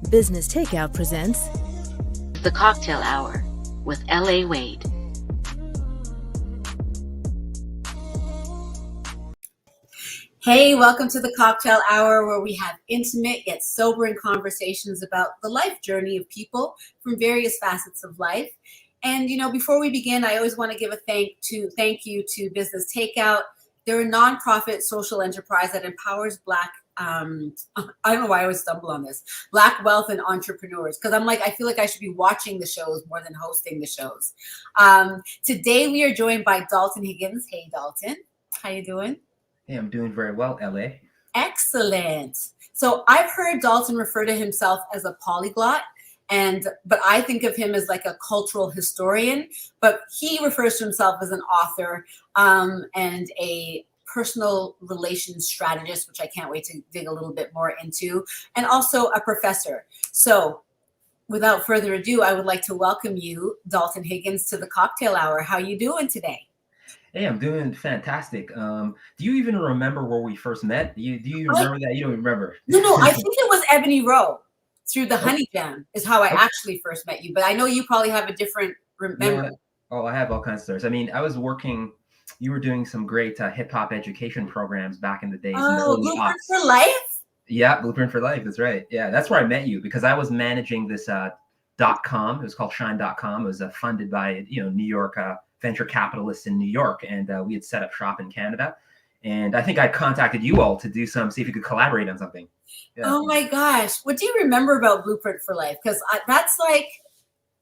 Business Takeout presents The Cocktale Hour with L.A. Wade. Hey, welcome to the Cocktale Hour, where we have intimate yet sobering conversations about the life journey of people from various facets of life. And, before we begin, I always want to give a thank you to Business Takeout. They're a nonprofit social enterprise that empowers Black, I don't know why I always stumble on this, Black wealth and entrepreneurs. Because I feel like I should be watching the shows more than hosting the shows. Today, we are joined by Dalton Higgins. Hey, Dalton. How you doing? Hey, I'm doing very well, LA. Excellent. So I've heard Dalton refer to himself as a polyglot, but I think of him as like a cultural historian, but he refers to himself as an author and a personal relations strategist, which I can't wait to dig a little bit more into, and also a professor. So without further ado, I would like to welcome you, Dalton Higgins, to the Cocktale Hour. How you doing today? Hey, I'm doing fantastic. Do you even remember where we first met? Do you remember that? You don't remember? No, I think it was Ebony Row through the Honey Jam is how I actually first met you. But I know you probably have a different memory. Oh, I have all kinds of stories. I mean, I was working, you were doing some great hip hop education programs back in the days. Oh, Blueprint for Life? Yeah, Blueprint for Life. That's right. Yeah, that's where I met you because I was managing this .com. It was called Shine.com. It was funded by, New York venture capitalists in New York. And we had set up shop in Canada. And I think I contacted you all to see if you could collaborate on something. Yeah. Oh my gosh. What do you remember about Blueprint for Life? Because that's like,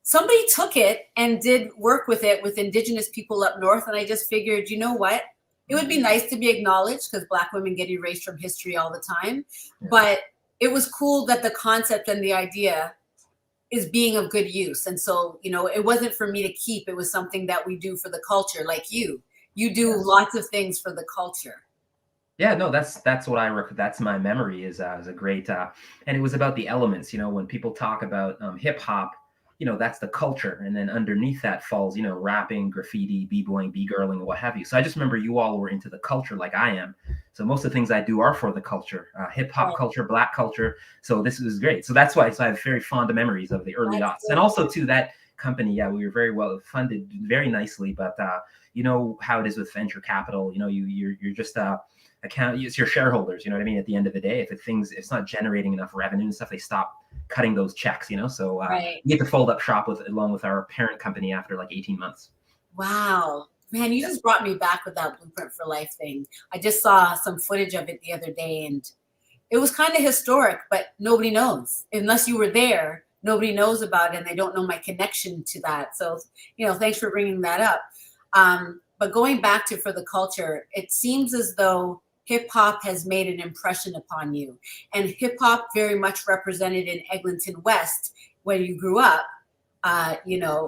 somebody took it and did work with it with Indigenous people up north. And I just figured, you know what? It would be nice to be acknowledged because Black women get erased from history all the time. Yeah. But it was cool that the concept and the idea is being of good use. And so, it wasn't for me to keep. It was something that we do for the culture, like you. You do lots of things for the culture. Yeah, no, that's what that's my memory is a great, and it was about the elements, when people talk about hip hop, that's the culture. And then underneath that falls, rapping, graffiti, b-boying, b-girling, what have you. So I just remember you all were into the culture like I am. So most of the things I do are for the culture, hip hop culture, Black culture. So this is great. So that's why I have very fond memories of the early aughts. And also to that company, yeah, we were very well funded, very nicely. But you know how it is with venture capital. You're just it's your shareholders. You know what I mean? At the end of the day, if it's not generating enough revenue and stuff, they stop cutting those checks. So we get to fold up shop along with our parent company after like 18 months. Wow. Man, you just brought me back with that Blueprint for Life thing. I just saw some footage of it the other day, and it was kind of historic, but nobody knows. Unless you were there, nobody knows about it, and they don't know my connection to that. So, thanks for bringing that up. But going back to for the culture, it seems as though hip-hop has made an impression upon you. And hip-hop very much represented in Eglinton West, where you grew up.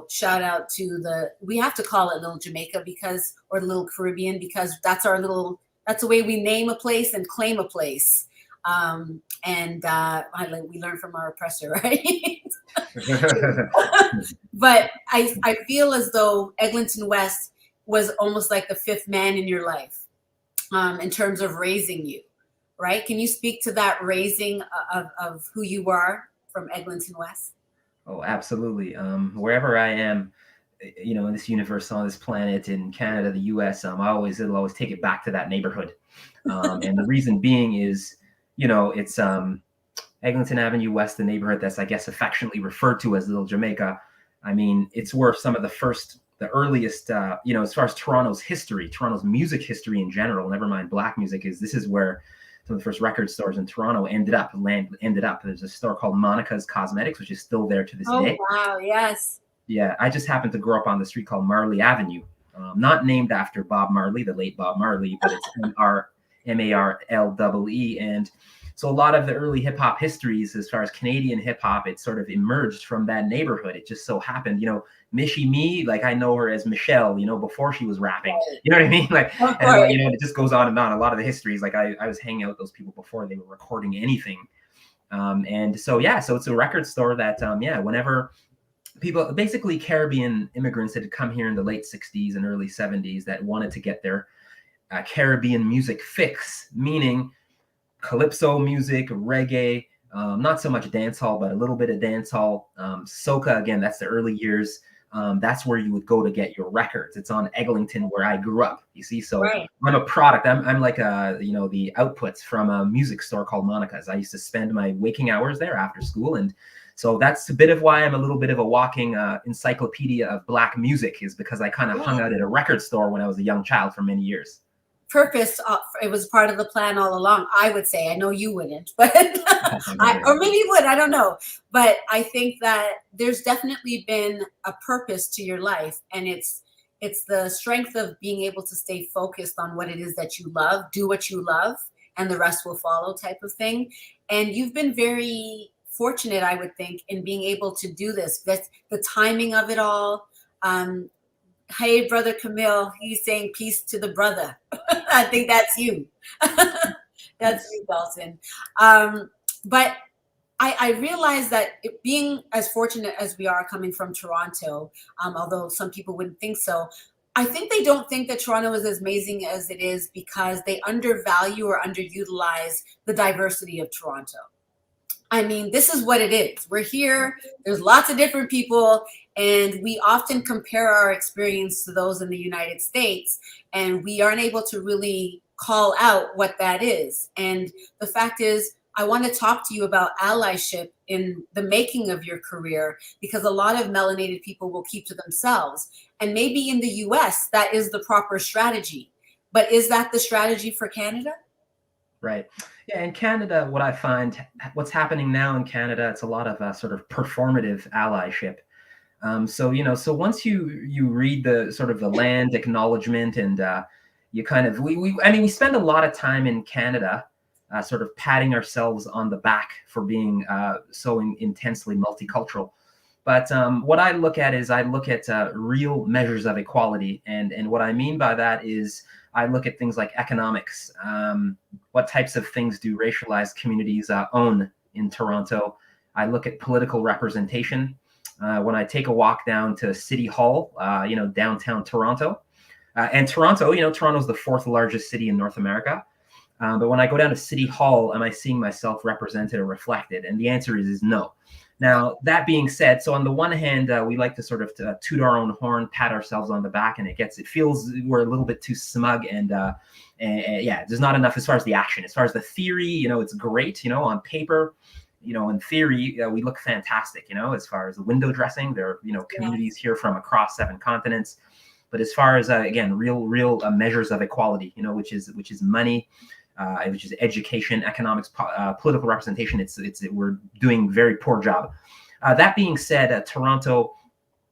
Shout out to we have to call it Little Jamaica or Little Caribbean, because that's the way we name a place and claim a place. We learn from our oppressor, right? But I feel as though Eglinton West was almost like the fifth man in your life in terms of raising you, right? Can you speak to that raising of who you are from Eglinton West? Oh, absolutely. Wherever I am, in this universe, on this planet, in Canada, the US, it'll always take it back to that neighborhood. And the reason being is, it's Eglinton Avenue West, the neighborhood that's, I guess, affectionately referred to as Little Jamaica. I mean, it's where some of the earliest, as far as Toronto's music history in general, never mind Black music, this is where some of the first record stores in Toronto ended up. There's a store called Monica's Cosmetics, which is still there to this day. Oh, wow, yes. Yeah, I just happened to grow up on the street called Marley Avenue. Not named after Bob Marley, the late Bob Marley, but it's Marlle. And so a lot of the early hip hop histories, as far as Canadian hip hop, it sort of emerged from that neighborhood. It just so happened, Michie Me, like I know her as Michelle, before she was rapping. You know what I mean? It just goes on and on. A lot of the histories, like I was hanging out with those people before they were recording anything. So it's a record store that, whenever people, basically Caribbean immigrants that had come here in the late 60s and early 70s that wanted to get their Caribbean music fix, meaning calypso music, reggae, Not so much dance hall, but a little bit of dance hall. Soca, again, that's the early years. That's where you would go to get your records. It's on Eglinton, where I grew up. You see, so Right. I'm a product. I'm like the outputs from a music store called Monica's. I used to spend my waking hours there after school, and so that's a bit of why I'm a little bit of a walking encyclopedia of Black music, is because I kind of hung out at a record store when I was a young child for many years. Purpose, it was part of the plan all along, I would say. I know you wouldn't, but or maybe you would, I don't know. But I think that there's definitely been a purpose to your life, and it's the strength of being able to stay focused on what it is that you love, do what you love, and the rest will follow type of thing. And you've been very fortunate, I would think, in being able to do this. That's the timing of it all. Hey, brother Camille, he's saying peace to the brother. I think that's you. That's you, Dalton. But I realize that being as fortunate as we are coming from Toronto, although some people wouldn't think so, I think they don't think that Toronto is as amazing as it is because they undervalue or underutilize the diversity of Toronto. I mean, this is what it is. We're here. There's lots of different people, and we often compare our experience to those in the United States, and we aren't able to really call out what that is. And the fact is, I want to talk to you about allyship in the making of your career, because a lot of melanated people will keep to themselves. And maybe in the US, that is the proper strategy. But is that the strategy for Canada? Right. Yeah, in Canada, what I find, what's happening now in Canada, it's a lot of sort of performative allyship. So once you read the sort of the land acknowledgement, and you kind of we spend a lot of time in Canada sort of patting ourselves on the back for being so intensely multicultural. But what I look at is real measures of equality, and what I mean by that is I look at things like economics. What types of things do racialized communities own in Toronto? I look at political representation. When I take a walk down to City Hall, downtown Toronto, and Toronto's the fourth largest city in North America. But when I go down to City Hall, am I seeing myself represented or reflected? And the answer is no. Now, that being said, so on the one hand, we like to sort of toot our own horn, pat ourselves on the back, and it feels we're a little bit too smug, and there's not enough as far as the action. As far as the theory, it's great, on paper, in theory, we look fantastic, as far as the window dressing. There are, communities here from across 7 continents. But as far as, again, real measures of equality, which is money, which is education, economics, political representation, we're doing a very poor job. That being said, Toronto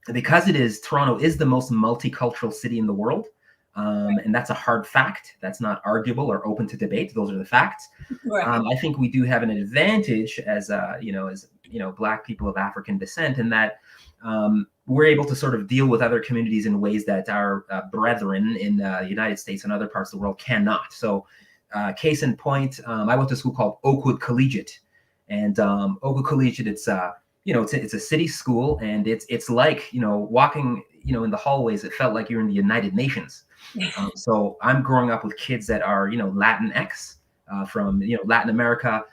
is the most multicultural city in the world. And that's a hard fact. That's not arguable or open to debate. Those are the facts. Right. I think we do have an advantage as Black people of African descent, in that we're able to sort of deal with other communities in ways that our brethren in the United States and other parts of the world cannot. So, case in point, I went to a school called Oakwood Collegiate, and Oakwood Collegiate, it's a city school, and it's like walking in the hallways. It felt like you're in the United Nations. So I'm growing up with kids that are Latinx, from Latin America,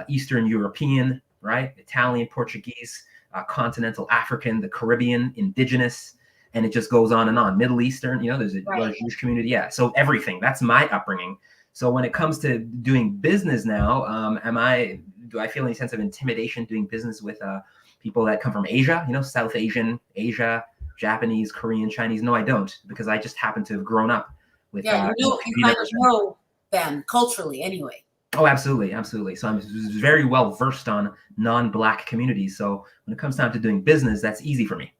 Eastern European, right, Italian, Portuguese, continental African, the Caribbean, indigenous, and it just goes on and on. Middle Eastern, there's a large Jewish community. Yeah, so everything. That's my upbringing. So when it comes to doing business now, do I feel any sense of intimidation doing business with people that come from Asia, South Asian, Asia, Japanese, Korean, Chinese? No, I don't, because I just happen to have grown up with. You kind of know them culturally anyway. Oh, absolutely, absolutely. So I'm very well versed on non-Black communities. So when it comes time to doing business, that's easy for me.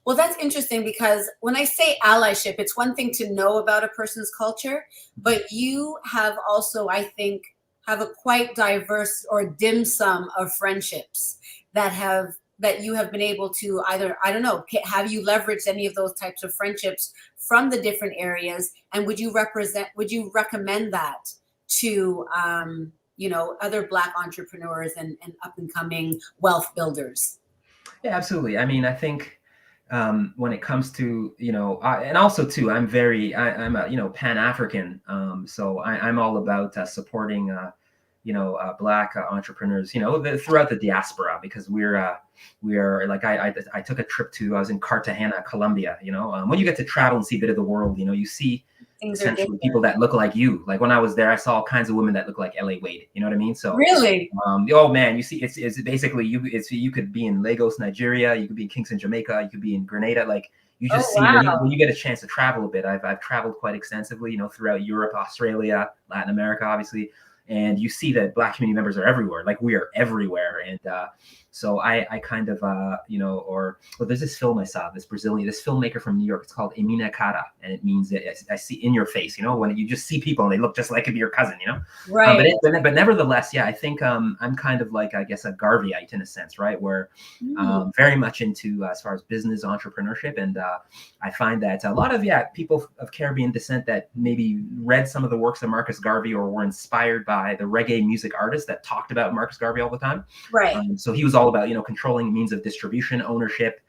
Well, that's interesting, because when I say allyship, it's one thing to know about a person's culture, but you have also, I think, have a quite diverse or dim sum of friendships that you have been able to either, I don't know, have you leveraged any of those types of friendships from the different areas? And would you recommend that to, other Black entrepreneurs and up and coming wealth builders? Yeah, absolutely. I mean, I think, when it comes to, and also too, I'm a, Pan-African. So I'm all about supporting, Black entrepreneurs, throughout the diaspora, because we are like, I took a trip I was in Cartagena, Colombia. When you get to travel and see a bit of the world, you see Things are essentially different. people that look like you. Like when I was there, I saw all kinds of women that look like L.A. Wade. You know what I mean? So Really? oh man, you see, it's basically you could be in Lagos, Nigeria, you could be in Kingston, Jamaica, you could be in Grenada. Like you just see when you get a chance to travel a bit. I've traveled quite extensively, throughout Europe, Australia, Latin America, obviously. And you see that Black community members are everywhere. Like we are everywhere. And so I kind of, there's this film I saw, this filmmaker from New York. It's called Emina Cara. And it means that I see in your face, when you just see people and they look just like your cousin, Right. But nevertheless, yeah, I think I'm kind of like, I guess, a Garveyite in a sense, right? Where very much into as far as business entrepreneurship. And I find that a lot of, people of Caribbean descent that maybe read some of the works of Marcus Garvey or were inspired by the reggae music artists that talked about Marcus Garvey all the time. Right. So he was all about, controlling means of distribution, ownership,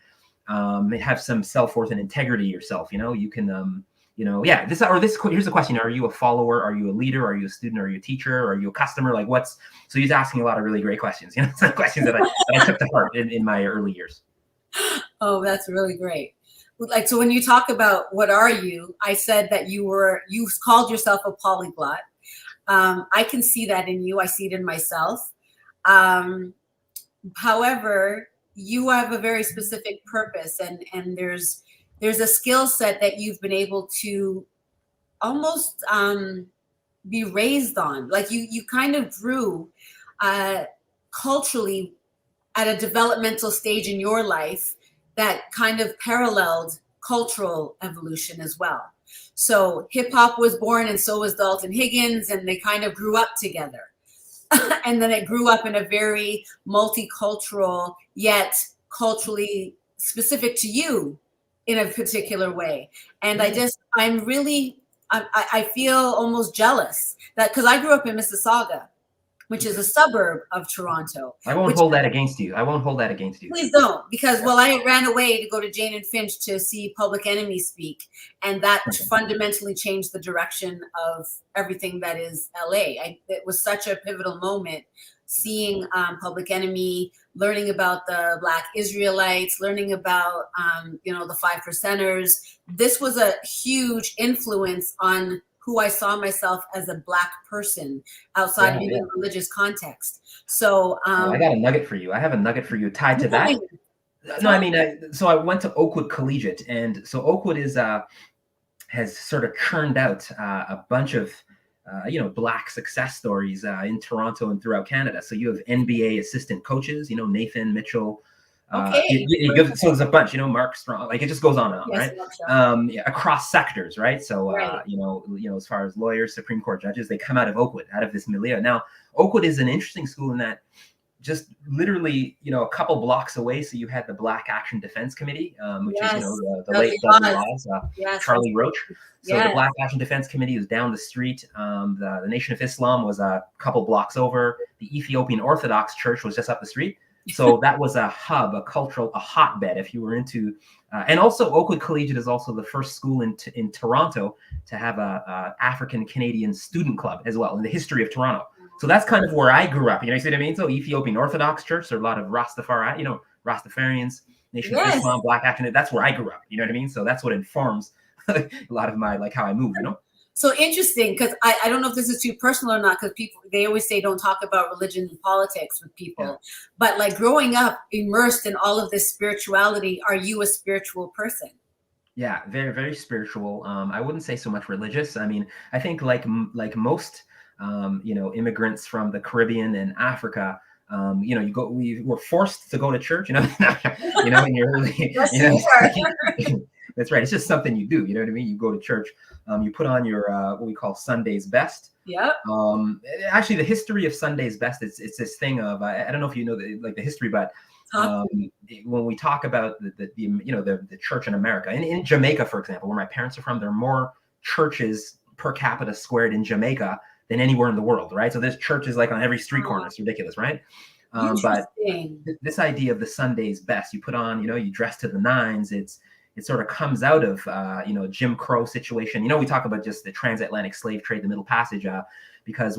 have some self-worth and integrity yourself. You can, here's the question. Are you a follower? Are you a leader? Are you a student? Are you a teacher? Are you a customer? Like so he's asking a lot of really great questions, some questions that I took to heart in my early years. Oh, that's really great. Like, so when you talk about what are you, I said that you called yourself a polyglot. I can see that in you. I see it in myself. However, you have a very specific purpose, and there's a skill set that you've been able to almost be raised on. Like you kind of grew culturally at a developmental stage in your life that kind of paralleled cultural evolution as well. So hip hop was born, and so was Dalton Higgins, and they kind of grew up together. And then it grew up in a very multicultural, yet culturally specific to you in a particular way. And I feel almost jealous that, because I grew up in Mississauga, which is a suburb of Toronto. I won't hold that against you. Please don't, because I ran away to go to Jane and Finch to see Public Enemy speak, and that fundamentally changed the direction of everything that is LA. It was such a pivotal moment, seeing Public Enemy, learning about the Black Israelites, learning about the 5%ers. This was a huge influence on who I saw myself as a Black person outside of even religious context. So I got a nugget for you. I have a nugget for you tied to that. No, I mean, so I went to Oakwood Collegiate, and so Oakwood has sort of churned out a bunch of Black success stories in Toronto and throughout Canada. So you have NBA assistant coaches, Nathan Mitchell. So there's a bunch, Mark Strong, like it just goes on and on, right? Across sectors, right? So, as far as lawyers, Supreme Court judges, they come out of Oakwood, out of this milieu. Now, Oakwood is an interesting school in that just literally, a couple blocks away. So you had the Black Action Defense Committee, which is, the late Dudley Laws, Charlie Roach. So the Black Action Defense Committee was down the street. The Nation of Islam was a couple blocks over. The Ethiopian Orthodox Church was just up the street. So that was a hub, a hotbed, if you were into, and also Oakwood Collegiate is also the first school in Toronto to have a African Canadian student club as well in the history of Toronto. So that's kind of where I grew up. You see what I mean? So Ethiopian Orthodox Church, there are a lot of Rastafari, Rastafarians, Nation of Islam, Black Action. That's where I grew up. You know what I mean? So that's what informs a lot of my how I move. So interesting, because I don't know if this is too personal or not, because they always say don't talk about religion and politics with people. But like growing up immersed in all of this spirituality, are you a spiritual person? Yeah, very, very spiritual. I wouldn't say so much religious. I mean, I think like most immigrants from the Caribbean and Africa, we were forced to go to church, in your early, That's right. It's just something you do. You know what I mean? You go to church, you put on your what we call Sunday's best. Yeah. Actually, the history of Sunday's best, it's this thing of I don't know if you know the history, but when we talk about the church in America, in Jamaica, for example, where my parents are from, there are more churches per capita squared in Jamaica than anywhere in the world, right? So there's churches like on every street corner. It's ridiculous, right? But this idea of the Sunday's best, you put on, you dress to the nines. It's it sort of comes out of, Jim Crow situation. We talk about just the transatlantic slave trade, the Middle Passage, because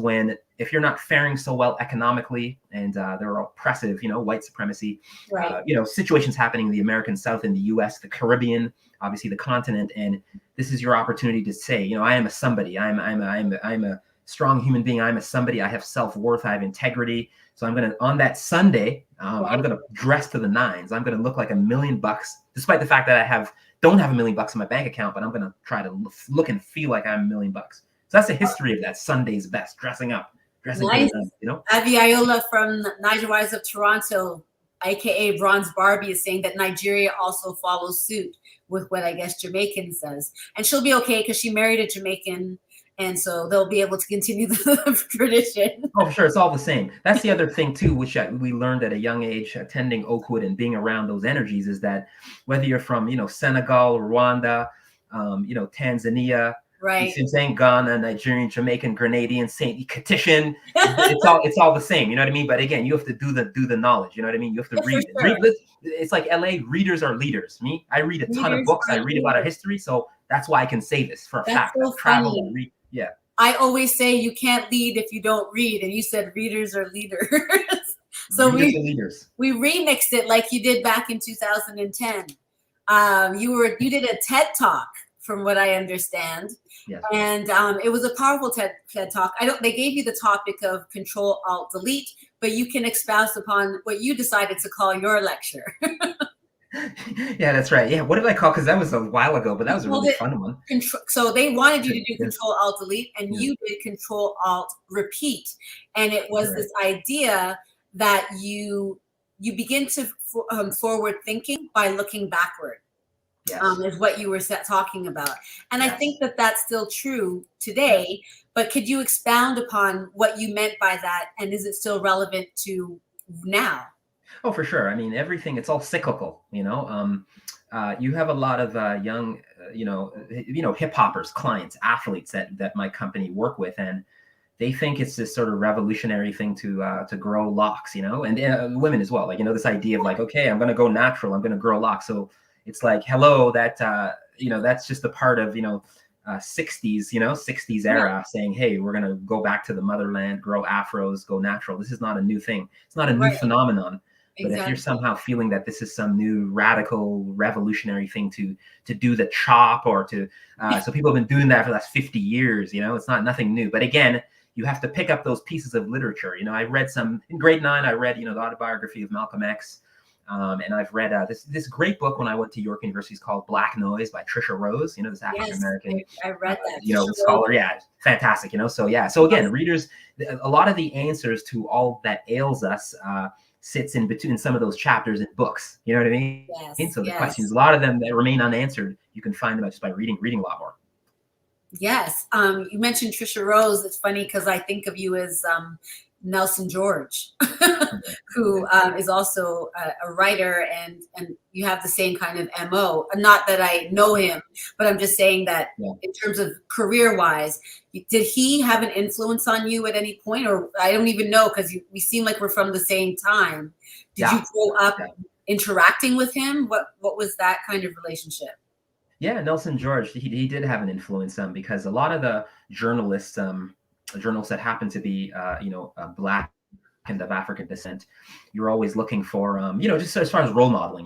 if you're not faring so well economically, and there are oppressive, white supremacy, Right. situations happening in the American South, in the U.S., the Caribbean, obviously the continent, and this is your opportunity to say, I am a somebody. I'm a strong human being. I'm a somebody. I have self-worth. I have integrity. So I'm gonna, on that Sunday, I'm gonna dress to the nines. I'm gonna look like $1 million, despite the fact that I don't have $1 million in my bank account, but I'm gonna try to look and feel like I'm $1 million. So that's the history of that Sunday's best, dressing nice. up, Avi Iola from Niger Wise of Toronto, aka Bronze Barbie, is saying that Nigeria also follows suit with what I guess Jamaican says, and she'll be okay because she married a Jamaican, and so they'll be able to continue the tradition. Oh, for sure, it's all the same. That's the other thing too, which we learned at a young age, attending Oakwood and being around those energies, is that whether you're from Senegal, Rwanda, Tanzania. Right. You see what I'm saying? Ghana, Nigerian, Jamaican, Grenadian, Saint Kittian. It's all the same. You know what I mean? But again, you have to do the knowledge. You know what I mean? You have to read it. Sure. It's like LA. Readers are leaders. Me, I read a ton of books. I read about our history, so that's why I can say this for a fact. So Travel funny. and read. Yeah. I always say you can't lead if you don't read, and you said readers are leaders. So readers are leaders. We remixed it like you did back in 2010. You did a TED Talk, from what I understand. Yes. And it was a powerful TED Talk. They gave you the topic of Control Alt Delete, but you can expound upon what you decided to call your lecture. Yeah, that's right. Yeah, what did I call? Because that was a while ago, but that was a really fun one. So they wanted you to do Control Alt Delete, and you did Control Alt Repeat, and it was this idea that you begin to forward thinking by looking backward. Yes. Is what you were talking about. And I think that that's still true today, but could you expound upon what you meant by that? And is it still relevant to now? Oh, for sure. I mean, everything, it's all cyclical, you have a lot of young, hip hoppers, clients, athletes that my company work with, and they think it's this sort of revolutionary thing to grow locks, and women as well. Like, this idea of like, okay, I'm going to go natural. I'm going to grow locks. So it's like, hello, that, that's just a part of, 60s era saying, hey, we're going to go back to the motherland, grow afros, go natural. This is not a new thing. It's not a new phenomenon. But if you're somehow feeling that this is some new radical revolutionary thing to do the chop or to, so people have been doing that for the last 50 years, it's not nothing new. But again, you have to pick up those pieces of literature. I read some in grade 9, I read, the autobiography of Malcolm X. And I've read this great book when I went to York University. It's called Black Noise by Trisha Rose, this African American, I read that. scholar. Yeah, fantastic. So again, readers, a lot of the answers to all that ails us sits in between some of those chapters in books. You know what I mean? Yes. And so the questions, a lot of them that remain unanswered, you can find them just by reading a lot more. Yes. You mentioned Trisha Rose. It's funny because I think of you as Nelson George, who is also a writer, and you have the same kind of MO. Not that I know him, but I'm just saying that in terms of career-wise, did he have an influence on you at any point? Or I don't even know, because we seem like we're from the same time. Did you grow up interacting with him? What was that kind of relationship? Yeah, Nelson George, he did have an influence because a lot of the journalists that happen to be, Black and of African descent, you're always looking for, just as far as role modeling,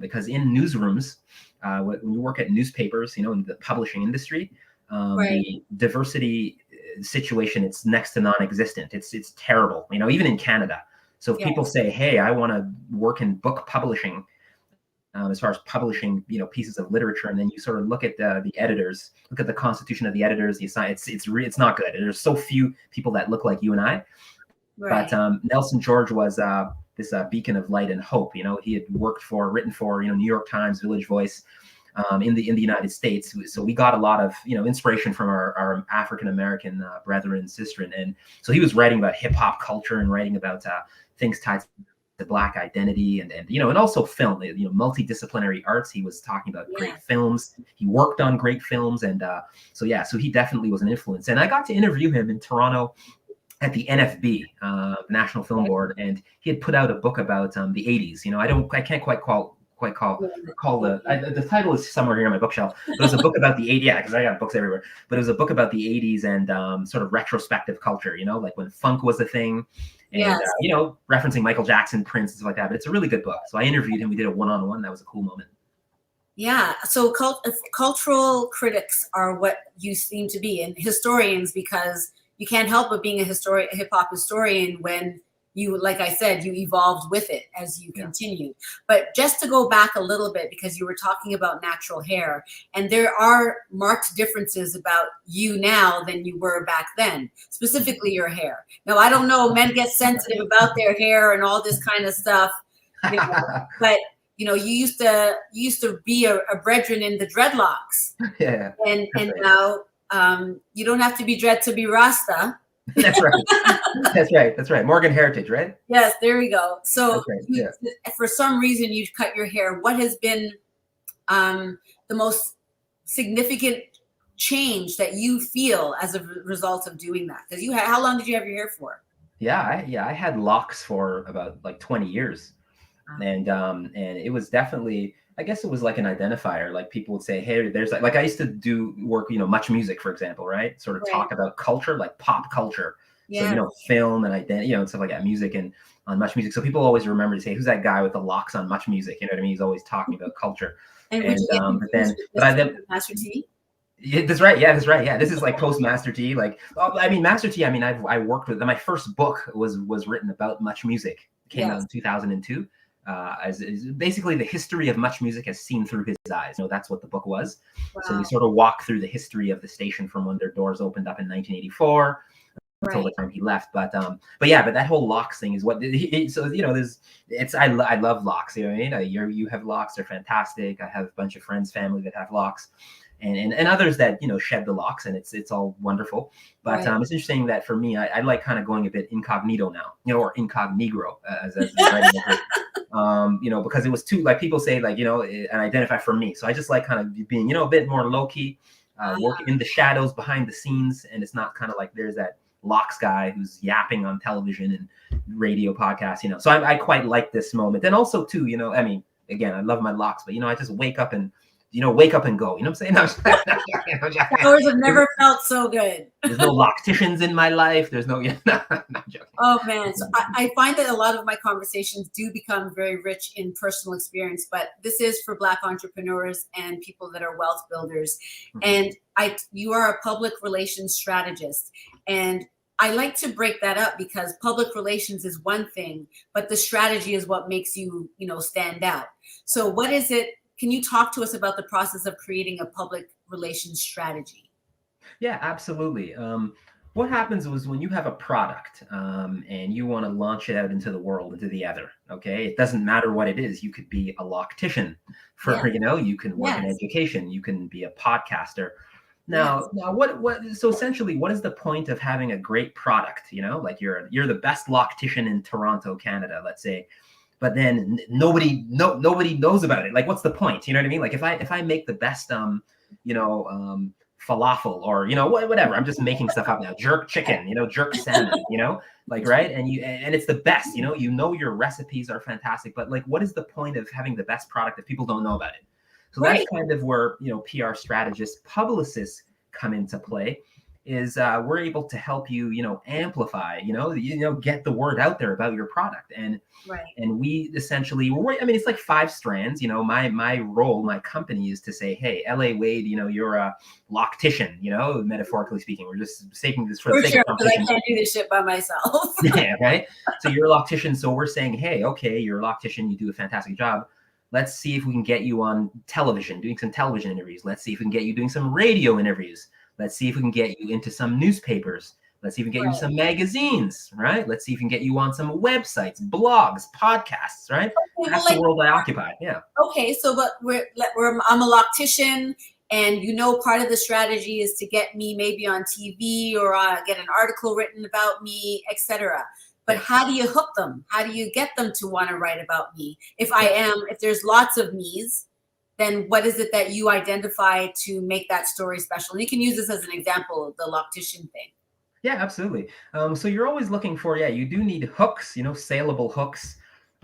because in newsrooms, when you work at newspapers, in the publishing industry, the diversity situation, it's next to non-existent. It's terrible, even in Canada. So if people say, hey, I want to work in book publishing, as far as publishing, pieces of literature, and then you sort of look at the editors, look at the constitution of the editors, it's not good. There's so few people that look like you and I. Right. But Nelson George was this beacon of light and hope. He had written for New York Times, Village Voice, in the United States. So we got a lot of inspiration from our African American brethren and sisters, and so he was writing about hip hop culture and writing about things tied to Black identity and also film, multidisciplinary arts. He was talking about great films. He worked on great films, and so he definitely was an influence. And I got to interview him in Toronto at the NFB, the National Film Board, and he had put out a book about the 80s. I can't quite quite call the title is somewhere here on my bookshelf. But it was a book about the 80s. Yeah, because I got books everywhere. But it was a book about the 80s and sort of retrospective culture. Like when funk was a thing, and referencing Michael Jackson, Prince, and stuff like that. But it's a really good book. So I interviewed him. We did a one-on-one. That was a cool moment. Yeah. So cultural critics are what you seem to be, and historians, because you can't help but being a hip hop historian when you, like I said, you evolved with it as you continue. But just to go back a little bit, because you were talking about natural hair, and there are marked differences about you now than you were back then, specifically your hair. Now, I don't know, men get sensitive about their hair and all this kind of stuff, but you used to be a brethren in the dreadlocks. Yeah. And now you don't have to be dread to be Rasta. That's right. That's right. Morgan Heritage, right? Yes, there we go. So right. For some reason you cut your hair. What has been the most significant change that you feel as a result of doing that? Because how long did you have your hair for? I had locks for about like 20 years. And it was definitely, I guess it was like an identifier. Like people would say, hey, there's like I used to do work, Much Music, for example, right? Sort of talk about culture, like pop culture. Yeah. So, film and identity, and stuff like that, music and on Much Music. So people always remember to say, who's that guy with the locks on Much Music? You know what I mean? He's always talking about culture. Master T? Yeah, that's right. Yeah, that's right. Yeah, this is like post Master T. Like, Master T. I worked with. My first book was written about Much Music. It came out in 2002. As basically the history of Much Music as seen through his eyes. That's what the book was. Wow. So we sort of walk through the history of the station from when their doors opened up in 1984 until the time he left. But that whole locks thing is what. I love locks. You know what I mean? You have locks. They're fantastic. I have a bunch of friends, family that have locks. And others that shed the locks, and it's all wonderful. But it's interesting that for me, I like kind of going a bit incognito now, or incognegro as because it was too, like people say, like and identify for me. So I just like kind of being a bit more low key, working in the shadows behind the scenes, and it's not kind of like there's that locks guy who's yapping on television and radio podcasts. So I quite like this moment, and also too, again, I love my locks, but I just wake up and go. You know what I'm saying? Hours have never felt so good. There's no locticians in my life. There's no, not joking. Oh man, so I find that a lot of my conversations do become very rich in personal experience, but this is for Black entrepreneurs and people that are wealth builders. Mm-hmm. And you are a public relations strategist, and I like to break that up because public relations is one thing, but the strategy is what makes you, stand out. So what is it? Can you talk to us about the process of creating a public relations strategy? Yeah, absolutely. What happens was when you have a product and you want to launch it out into the world, into the ether, okay? It doesn't matter what it is. You could be a loctician for, you can work in education. You can be a podcaster. Now, so essentially, what is the point of having a great product? Like you're the best loctician in Toronto, Canada, let's say. But then nobody knows about it. Like, what's the point? You know what I mean? Like, if I make the best, falafel or whatever, I'm just making stuff up now. Jerk chicken, jerk salmon, like right, and it's the best. Your recipes are fantastic, but like, what is the point of having the best product if people don't know about it? So that's kind of where PR strategists, publicists come into play. Is we're able to help you, amplify, get the word out there about your product. And we essentially, it's like 5 strands. My role, my company is to say, hey, LA Wade, you're a loctician, metaphorically speaking. We're just taking this for the sake of conversation. I can't do this shit by myself. Yeah, right. So you're a loctician. So we're saying, hey, okay, you're a loctician. You do a fantastic job. Let's see if we can get you on television, doing some television interviews. Let's see if we can get you doing some radio interviews. Let's see if we can get you into some newspapers. Let's see if we can get you some magazines, right? Let's see if we can get you on some websites, blogs, podcasts, right? Okay, that's the world I occupy. Yeah. Okay, so but I'm a loctician, and part of the strategy is to get me maybe on TV or get an article written about me, etc. But how do you hook them? How do you get them to want to write about me? If there's lots of me's, then what is it that you identify to make that story special? And you can use this as an example of the loctician thing. Yeah, absolutely. So you're always looking for, you do need hooks, saleable hooks.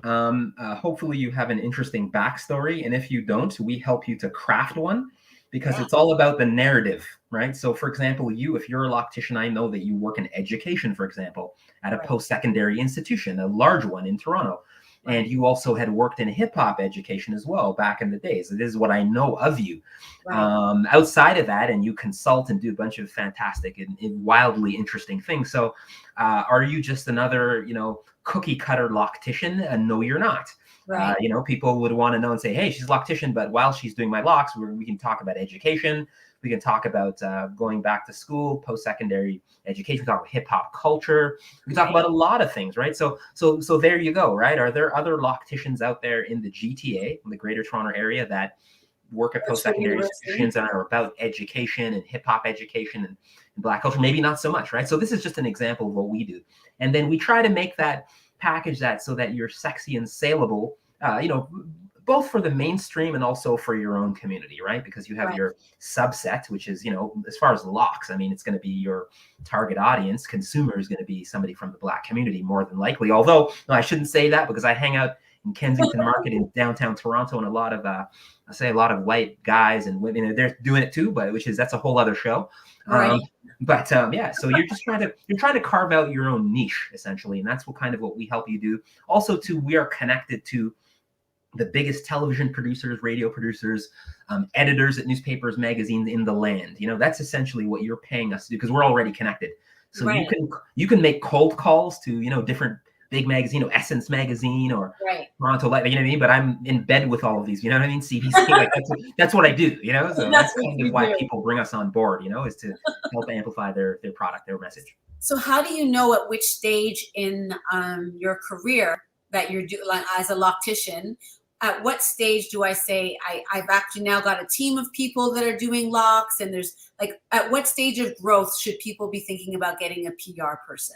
Hopefully you have an interesting backstory. And if you don't, we help you to craft one because it's all about the narrative, right? So for example, if you're a loctician, I know that you work in education, for example, at a post-secondary institution, a large one in Toronto. And you also had worked in hip hop education as well back in the days. This is what I know of you. Outside of that, and you consult and do a bunch of fantastic and wildly interesting things. So are you just another, cookie cutter loctician? No, you're not. People would want to know and say, hey, she's a loctician, but while she's doing my locks, we can talk about education. We can talk about going back to school, post-secondary education. We talk about hip hop culture. We talk about a lot of things, right? So there you go, right? Are there other locticians out there in the GTA, in the Greater Toronto area, that work at post-secondary institutions and are about education and hip hop education and Black culture? Maybe not so much, right? So this is just an example of what we do, and then we try to make that package that so that you're sexy and saleable, both for the mainstream and also for your own community, right? Because you have your subset, which is, as far as locks, I mean, it's going to be your target audience. Consumer is going to be somebody from the Black community more than likely. Although, no, I shouldn't say that because I hang out in Kensington Market in downtown Toronto, and a lot of white guys and women, they're doing it too, but that's a whole other show. So you're just trying to carve out your own niche essentially, and that's what we help you do. Also, too, we are connected to the biggest television producers, radio producers, editors at newspapers, magazines in the land. That's essentially what you're paying us to do because we're already connected. So you can make cold calls to, different big magazine, Essence magazine or Toronto Light, you know what I mean? But I'm in bed with all of these, you know what I mean? CBC, like that's what I do, So that's kind of why people bring us on board, is to help amplify their product, their message. So how do you know at which stage in your career that you're doing, like, as a loctician, at what stage do I say I've actually now got a team of people that are doing locks, and there's at what stage of growth should people be thinking about getting a PR person?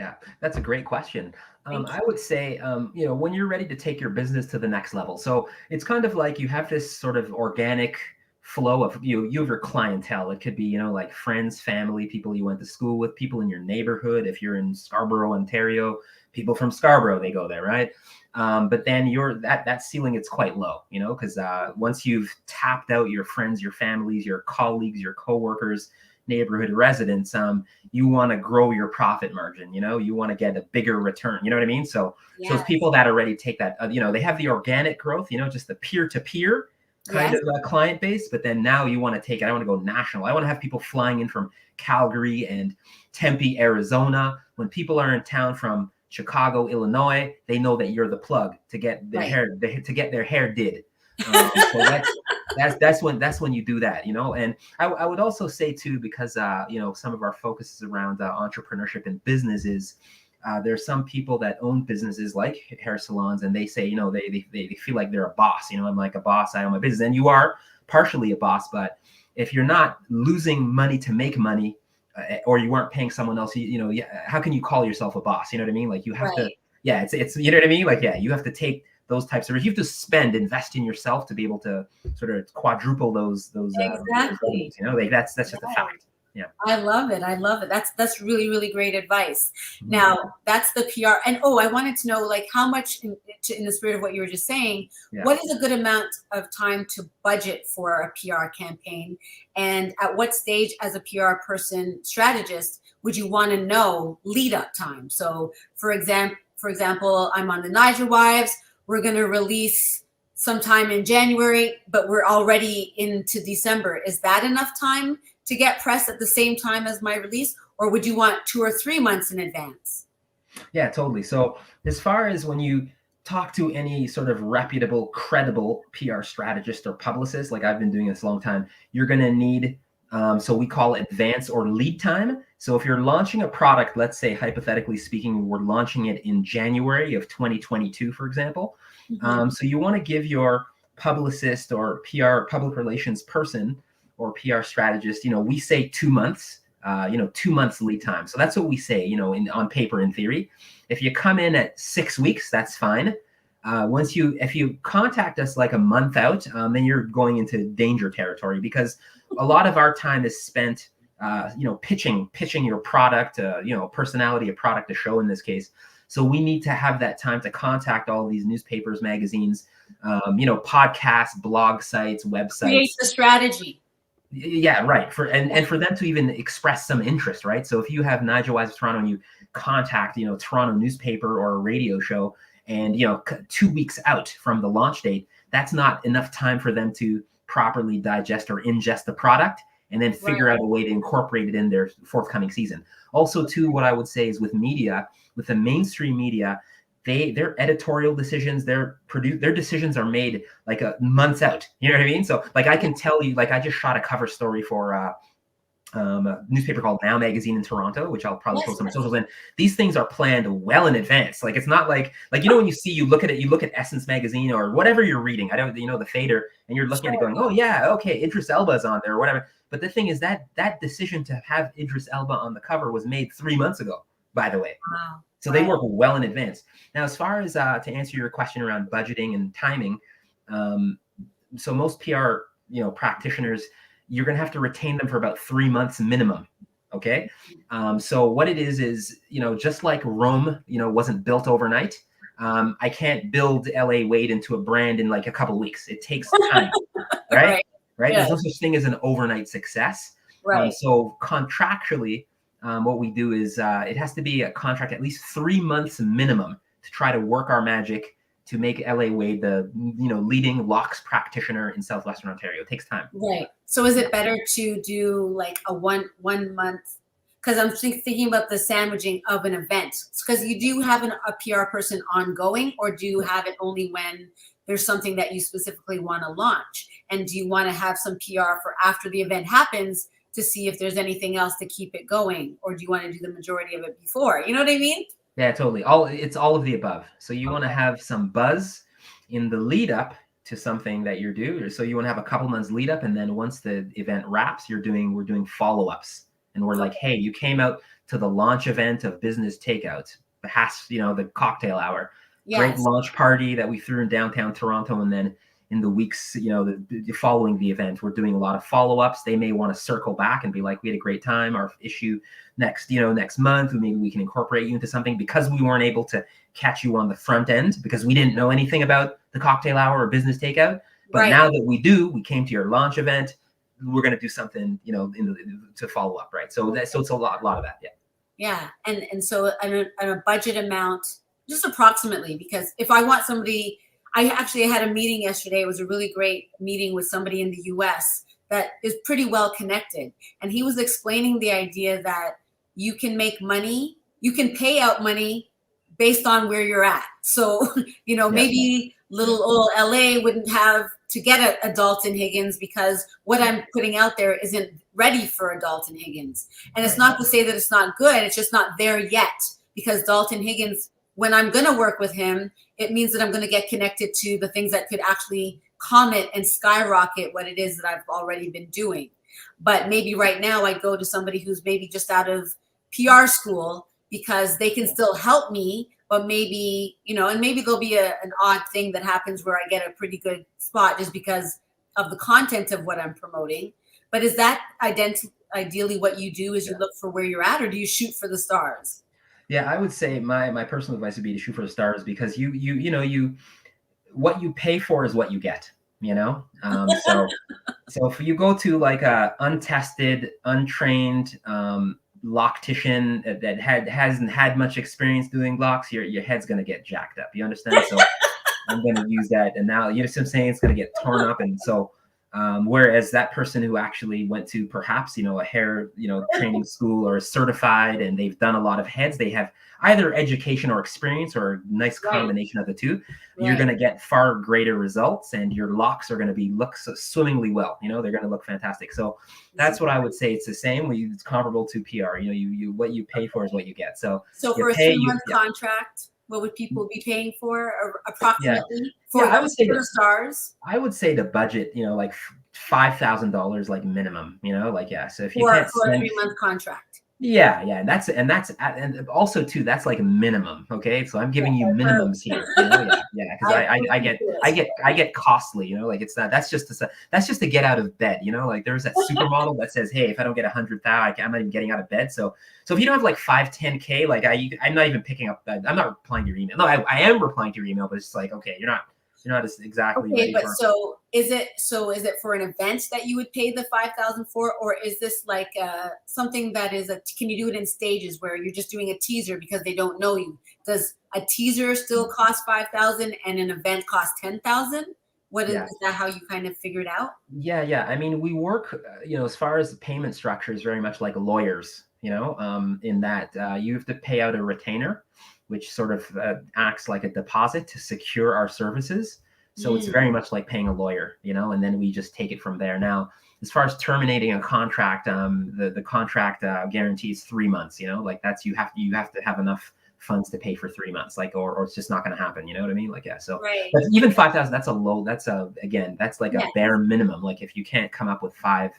Yeah, that's a great question. I would say, when you're ready to take your business to the next level. So it's kind of like you have this sort of organic flow of you have your clientele. It could be, like friends, family, people you went to school with, people in your neighborhood. If you're in Scarborough, Ontario, people from Scarborough, they go there, right? But then that ceiling, it's quite low, because once you've tapped out your friends, your families, your colleagues, your coworkers, neighborhood residents, you want to grow your profit margin, you want to get a bigger return, you know what I mean? So it's people that already take that, they have the organic growth, just the peer-to-peer kind of client base, but then now you want to take it, I want to go national. I want to have people flying in from Calgary and Tempe, Arizona. When people are in town from Chicago, Illinois, they know that you're the plug to get their hair did. So that's when you do that, and I would also say too, because some of our focus is around entrepreneurship and businesses. There's some people that own businesses like hair salons, and they say, they feel like they're a boss. I'm like a boss, I own my business, and you are partially a boss, but if you're not losing money to make money, or you weren't paying someone else, how can you call yourself a boss? You know what I mean? Like you have to, it's you know what I mean? Like, you have to take those types of, you have to invest in yourself to be able to sort of quadruple those exactly. That's just a fact. Yeah. I love it. That's really, really great advice. Now that's the PR. And I wanted to know, how much in the spirit of what you were just saying, what is a good amount of time to budget for a PR campaign? And at what stage as a PR person strategist would you want to know lead up time? So for example, I'm on the Niger Wives. We're going to release sometime in January, but we're already into December. Is that enough time to get press at the same time as my release? Or would you want 2 or 3 months in advance? Yeah, totally. So as far as when you talk to any sort of reputable, credible PR strategist or publicist, like I've been doing this a long time, you're going to need, so we call it advance or lead time. So if you're launching a product, let's say, hypothetically speaking, we're launching it in January of 2022, for example. So you want to give your publicist or PR, public relations person or PR strategist, we say 2 months, 2 months lead time. So that's what we say, on paper, in theory. If you come in at 6 weeks, that's fine. If you contact us like a month out, then you're going into danger territory, because a lot of our time is spent, pitching your product, personality, a product, a show in this case. So we need to have that time to contact all these newspapers, magazines, podcasts, blog sites, websites. Create the strategy. Yeah, right. And for them to even express some interest, right? So if you have Nigel Wise of Toronto and you contact, Toronto newspaper or a radio show, and 2 weeks out from the launch date, that's not enough time for them to properly digest or ingest the product and then figure out a way to incorporate it in their forthcoming season. Also, too, what I would say is with media, with the mainstream media, their editorial decisions, their decisions are made like months out. You know what I mean? So like I can tell you, like I just shot a cover story for a newspaper called Now Magazine in Toronto, which I'll probably post on my socials. And these things are planned well in advance. Like it's not like when you look at Essence Magazine or whatever you're reading. I don't, the Fader, and you're looking at it going, oh yeah, okay, Idris Elba's on there or whatever. But the thing is that decision to have Idris Elba on the cover was made 3 months ago, by the way. Wow. So they work well in advance. Now, as far as to answer your question around budgeting and timing, so most PR, practitioners, you're going to have to retain them for about 3 months minimum. Okay. So what it is, just like Rome, wasn't built overnight. I can't build LA Wade into a brand in like a couple of weeks. It takes time, right? Right. Yeah. There's no such thing as an overnight success. Right. So contractually, what we do is it has to be a contract at least 3 months minimum to try to work our magic to make LA Wade the leading locks practitioner in Southwestern Ontario. It takes time. Right. So is it better to do like a one month? Because I'm thinking about the sandwiching of an event. Because you do have a PR person ongoing, or do you have it only when there's something that you specifically want to launch? And do you want to have some PR for after the event happens to see if there's anything else to keep it going? Or do you want to do the majority of it before? You know what I mean? Yeah, totally. It's all of the above. So you want to have some buzz in the lead up to something that you're doing. So you want to have a couple months lead up, and then once the event wraps, we're doing follow-ups. And we're like, hey, you came out to the launch event of Business Takeout, the Cocktale Hour. Yes. Great launch party that we threw in downtown Toronto. And then in the weeks, the following the event, we're doing a lot of follow-ups. They may want to circle back and be like, we had a great time. Our issue next month, maybe we can incorporate you into something, because we weren't able to catch you on the front end because we didn't know anything about the Cocktale Hour or Business Takeout. But now that we do, we came to your launch event. We're going to do something, to follow up, right? So it's a lot of that, yeah. Yeah, and so on a budget amount, just approximately, because if I want somebody, I actually had a meeting yesterday. It was a really great meeting with somebody in the US that is pretty well connected. And he was explaining the idea that you can make money, you can pay out money based on where you're at. So, maybe little old LA wouldn't have to get a Dalton Higgins because what I'm putting out there isn't ready for a Dalton Higgins. And it's not to say that it's not good. It's just not there yet, because Dalton Higgins, when I'm going to work with him, it means that I'm going to get connected to the things that could actually comet and skyrocket what it is that I've already been doing. But maybe right now I go to somebody who's maybe just out of PR school, because they can still help me, but maybe, and maybe there'll be an odd thing that happens where I get a pretty good spot just because of the content of what I'm promoting. But is that ideally what you do, is you look for where you're at, or do you shoot for the stars? Yeah, I would say my personal advice would be to shoot for the stars, because you what you pay for is what you get, So if you go to like a untested, untrained loctician that hasn't had much experience doing locks, your head's gonna get jacked up. You understand? So I'm gonna use that, and now you know what I'm saying, it's gonna get torn up, and so whereas that person who actually went to perhaps a hair training school or is certified, and they've done a lot of heads, they have either education or experience or a nice combination of the two. You're going to get far greater results, and your locks are going to look so swimmingly well. They're going to look fantastic. So that's what I would say. It's the same. It's comparable to PR. You what you pay for is what you get. So for a 3-month contract, what would people be paying for, or approximately? I would say the stars. I would say the budget, like $5,000, like minimum. So if you can't for a 3-month contract. Yeah, and also too, that's like a minimum. Okay, so I'm giving you minimums here. Yeah, because I get costly. Like it's not. That's just to get out of bed. Like there's that supermodel that says, hey, if I don't get 100,000, I'm not even getting out of bed. So if you don't have like 5-10K, like I'm not even picking up. I'm not replying to your email. No, I am replying to your email, but it's like, okay, you're not as exactly ready. But so is it for an event that you would pay the 5,000 for, or is this like something that is can you do it in stages where you're just doing a teaser because they don't know you? Does a teaser still cost 5,000 and an event cost 10,000? Is that how you kind of figured out? Yeah. I mean, we work, as far as the payment structure is very much like lawyers, in that you have to pay out a retainer, which sort of acts like a deposit to secure our services. So it's very much like paying a lawyer, and then we just take it from there. Now, as far as terminating a contract, the contract guarantee is 3 months, like that's, you have to have enough funds to pay for 3 months, like, or it's just not going to happen. You know what I mean? Like, yeah. So but even 5,000, that's that's like a bare minimum. Like if you can't come up with five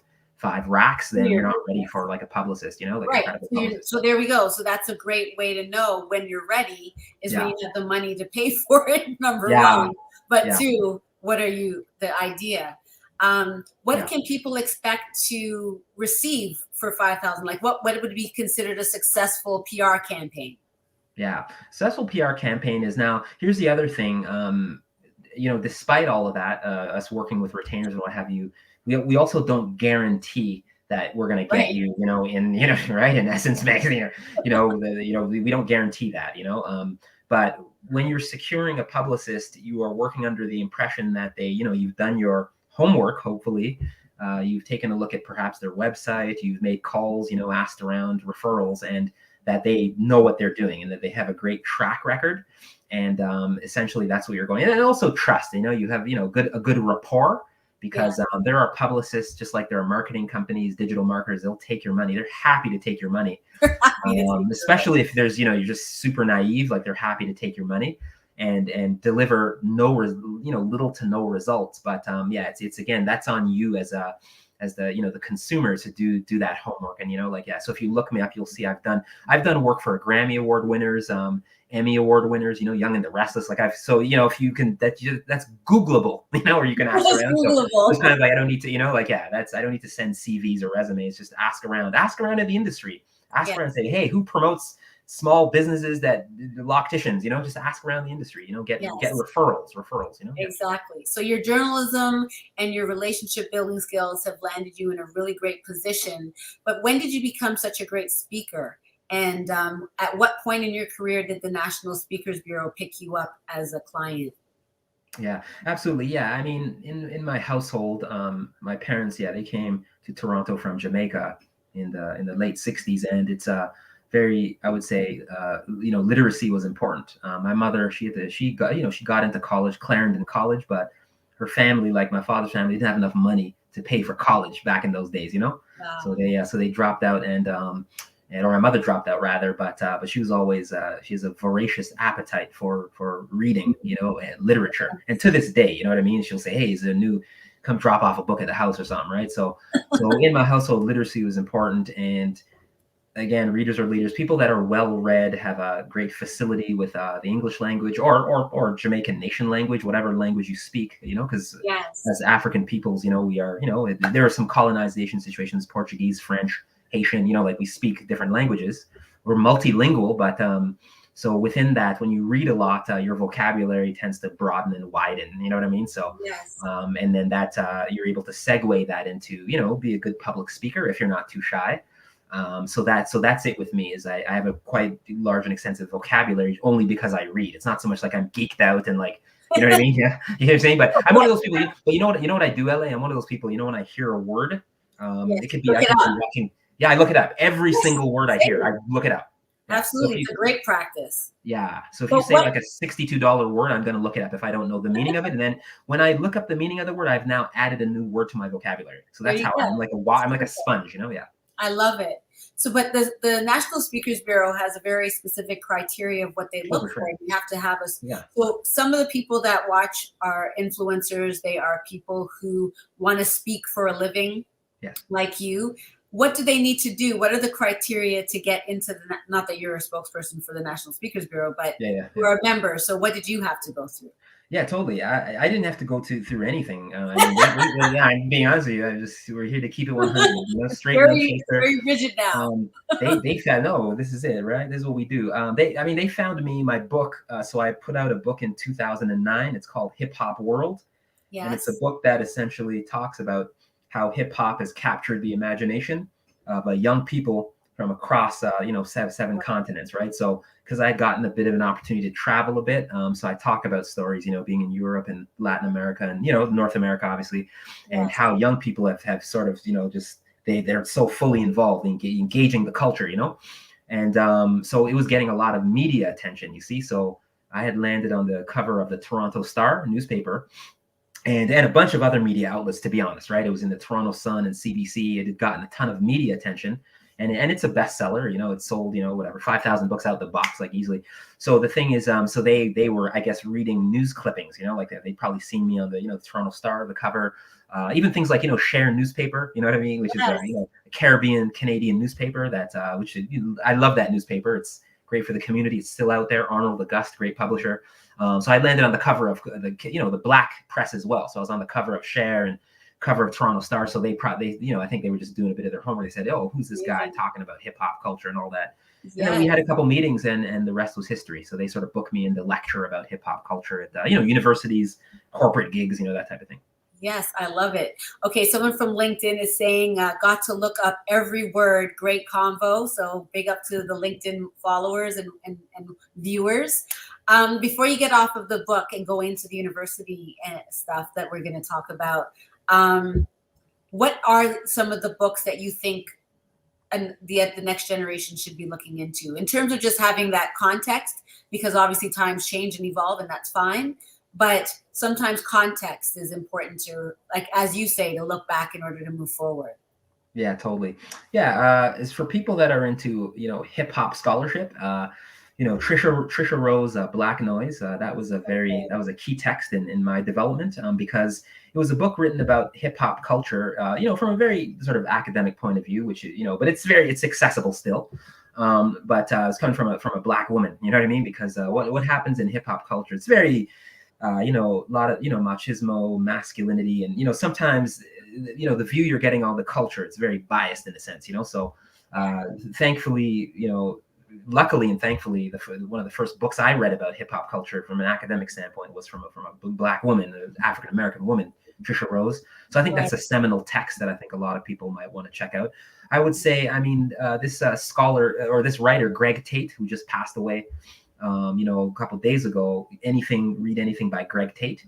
racks, then you're not ready for like a publicist, So there we go. So that's a great way to know when you're ready is when you have the money to pay for it, number one. But two, what are the idea? What can people expect to receive for 5,000? Like what would be considered a successful PR campaign? Yeah. Successful PR campaign is, now, here's the other thing, despite all of that, us working with retainers and what have you, we also don't guarantee that we're going to get you, right. In essence, we don't guarantee that, but when you're securing a publicist, you are working under the impression that you've done your homework. Hopefully, you've taken a look at perhaps their website, you've made calls, asked around, referrals, and that they know what they're doing and that they have a great track record. And essentially that's what you're going. And also trust, you have, a good rapport, because there are publicists, just like there are marketing companies, digital marketers, they'll take your money. They're happy to take your money. Especially if there's, you're just super naive, like they're happy to take your money and deliver little to no results. But it's again, that's on you as the the consumers to do that homework. And so if you look me up, you'll see I've done work for Grammy Award winners, Emmy Award winners, Young and the Restless. Like if you can, that's Googleable, or you can ask around. So it's kind of like, I don't need to, I don't need to send CVs or resumes. Just ask around in the industry, ask around, say, hey, who promotes small businesses that locticians, just ask around the industry, get referrals, Exactly. So your journalism and your relationship building skills have landed you in a really great position. But when did you become such a great speaker? And at what point in your career did the National Speakers Bureau pick you up as a client? Yeah, absolutely. Yeah. I mean, in my household, my parents, they came to Toronto from Jamaica in the late 60s. And it's very, I would say, literacy was important. My mother, she got into college, Clarendon College, but her family, like my father's family, didn't have enough money to pay for college back in those days, Wow. So they dropped out, or my mother dropped out rather, but she was always, she has a voracious appetite for reading, and literature. And to this day, you know what I mean? She'll say, hey, is there come drop off a book at the house or something, right? So in my household, literacy was important. And again, readers are leaders. People that are well-read have a great facility with the English language or Jamaican nation language, whatever language you speak, because as African peoples, we are, there are some colonization situations, Portuguese, French, Haitian, like we speak different languages. We're multilingual, but so within that, when you read a lot, your vocabulary tends to broaden and widen, you know what I mean? So, and then that you're able to segue that into, be a good public speaker if you're not too shy. So that's it with me, is I have a quite large and extensive vocabulary only because I read. It's not so much like I'm geeked out and like, you know what I mean? Yeah, you know what I'm saying? But I'm one of those people, but you know what I do, LA? I'm one of those people, when I hear a word, it could be, I look it up. Every single word I hear, I look it up. Absolutely. It's a great practice. Yeah. So if you say like a $62 word, I'm going to look it up if I don't know the meaning of it. And then when I look up the meaning of the word, I've now added a new word to my vocabulary. So that's how I'm like a sponge, Yeah. I love it. So, but the National Speakers Bureau has a very specific criteria of what they look for. You have to have So some of the people that watch are influencers. They are people who want to speak for a living, like you. what do they need to do? What are the criteria to get into the, not that you're a spokesperson for the National Speakers Bureau, but you're a member. So what did you have to go through? Yeah, totally. I didn't have to go through anything. I mean, yeah, I'm being honest with you. We're here to keep it 100. Straight. Very rigid now. They found, no, this is it, right? This is what we do. They found me my book. So I put out a book in 2009. It's called Hip Hop World. Yes. And it's a book that essentially talks about how hip hop has captured the imagination of young people from across, seven continents, right? So, because I had gotten a bit of an opportunity to travel a bit, so I talk about stories, being in Europe and Latin America and North America, obviously, and how young people have sort of, just they're so fully involved in engaging the culture, and so it was getting a lot of media attention, you see. So I had landed on the cover of the Toronto Star newspaper. And a bunch of other media outlets, to be honest, right? It was in the Toronto Sun and CBC. It had gotten a ton of media attention. And it's a bestseller, it sold, 5,000 books out the box, like easily. So the thing is, so they were, I guess, reading news clippings, like they probably seen me on the, the Toronto Star, the cover, even things like, Share newspaper, you know what I mean? Which is, a Caribbean Canadian newspaper that, which is, I love that newspaper. It's great for the community. It's still out there. Arnold Auguste, great publisher. So I landed on the cover of the black press as well. So I was on the cover of Share and cover of Toronto Star. So they I think they were just doing a bit of their homework. They said, oh, who's this guy talking about hip hop culture and all that? And then we had a couple meetings and the rest was history. So they sort of booked me in to lecture about hip hop culture at, universities, corporate gigs, that type of thing. Yes, I love it. Okay, someone from LinkedIn is saying, got to look up every word, great convo. So big up to the LinkedIn followers and viewers. Before you get off of the book and go into the university and stuff that we're going to talk about, what are some of the books that you think the next generation should be looking into in terms of just having that context? Because obviously times change and evolve, and that's fine. But sometimes context is important to, like, as you say, to look back in order to move forward. Yeah, totally. Yeah, it's for people that are into, hip hop scholarship. Trisha Rose, Black Noise. That was a key text in my development because it was a book written about hip hop culture, from a very sort of academic point of view, which but it's accessible still. But it's coming from a Black woman, you know what I mean? Because what happens in hip hop culture, it's very, a lot of, machismo, masculinity, and, sometimes, the view you're getting on the culture, it's very biased in a sense, so thankfully, luckily and thankfully, one of the first books I read about hip hop culture from an academic standpoint was from a Black woman, an African American woman, Trisha Rose. So I think that's a seminal text that I think a lot of people might want to check out. I would say, this scholar or this writer, Greg Tate, who just passed away, a couple of days ago. Read anything by Greg Tate,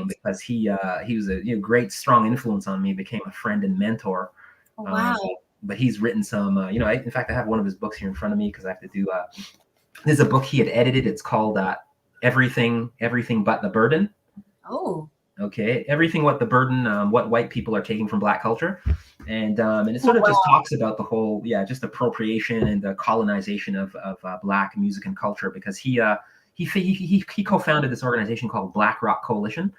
because he was a great, strong influence on me. Became a friend and mentor. Oh, wow. But he's written some, in fact, I have one of his books here in front of me because I have to do, there's a book he had edited. It's called Everything But the Burden. Oh. Okay. Everything But the Burden, what white people are taking from Black culture. And it sort of just talks about the whole, just appropriation and the colonization of Black music and culture, because he co-founded this organization called Black Rock Coalition.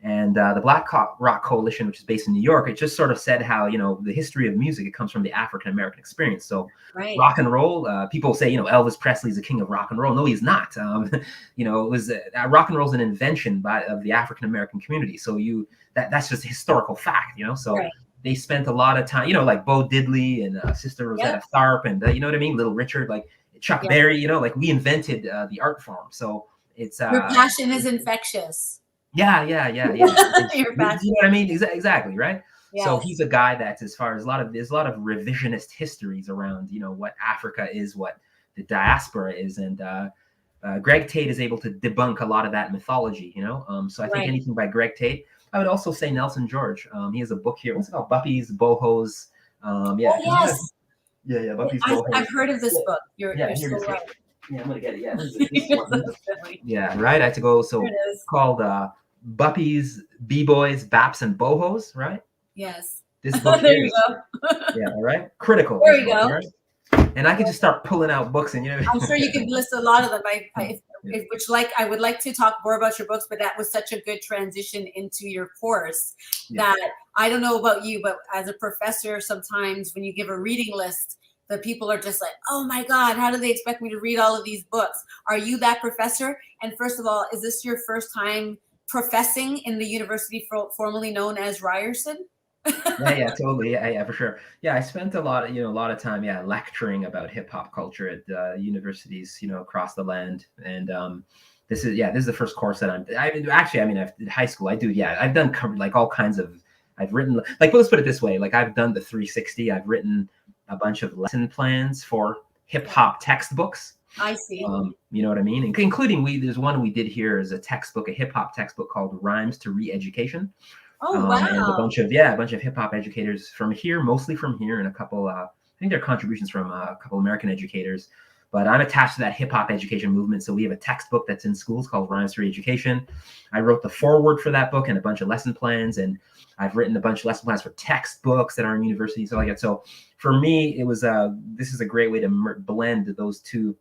And the Black Rock Coalition, which is based in New York, it just sort of said how, the history of music, it comes from the African-American experience. So rock and roll, people say, Elvis Presley is the king of rock and roll. No, he's not. It was rock and roll is an invention of the African-American community. So that's just a historical fact, So they spent a lot of time, like Bo Diddley and Sister Rosetta Tharpe and, you know what I mean? Little Richard, like Chuck Berry, like we invented the art form. So it's... Your passion is infectious. Yeah. Your you know what I mean? Exactly, right? Yes. So he's a guy that's, as far as there's a lot of revisionist histories around, what Africa is, what the diaspora is, and Greg Tate is able to debunk a lot of that mythology, So I think anything by Greg Tate. I would also say Nelson George. He has a book here. What's it called? Buppies, Bohos. Yes. Yeah. Buppies, Bohos. I've heard of this book. You're so right. Yeah, I'm gonna get it. Yeah, this one. Yeah, right. I had to go. So it's called Buppies, B-Boys, Baps, and Bohos, right? Yes. This book there you go. Yeah, all right. Critical. There you go. Right? And I could just start pulling out books and, I'm sure you could list a lot of them. Yeah. I would like to talk more about your books, but that was such a good transition into your course that I don't know about you, but as a professor, sometimes when you give a reading list, the people are just like, oh my God, how do they expect me to read all of these books? Are you that professor? And first of all, is this your first time professing in the university formerly known as Ryerson? Yeah, totally. Yeah, for sure. Yeah, I spent a lot of time, lecturing about hip hop culture at universities, across the land. And this is the first course that I've in high school. I've done like all kinds of, I've written, like, let's put it this way, like I've done the 360. I've written a bunch of lesson plans for hip hop textbooks. I see. You know what I mean? Including there's one we did here as a textbook, a hip hop textbook called Rhymes to Re-Education. Oh, wow. And a bunch of hip hop educators from here, mostly from here, and a couple, I think there are contributions from a couple American educators. But I'm attached to that hip hop education movement. So we have a textbook that's in schools called Rhymes to Re-Education. I wrote the foreword for that book and a bunch of lesson plans. And I've written a bunch of lesson plans for textbooks that are in universities, stuff like that. So for me, it was this is a great way to blend those two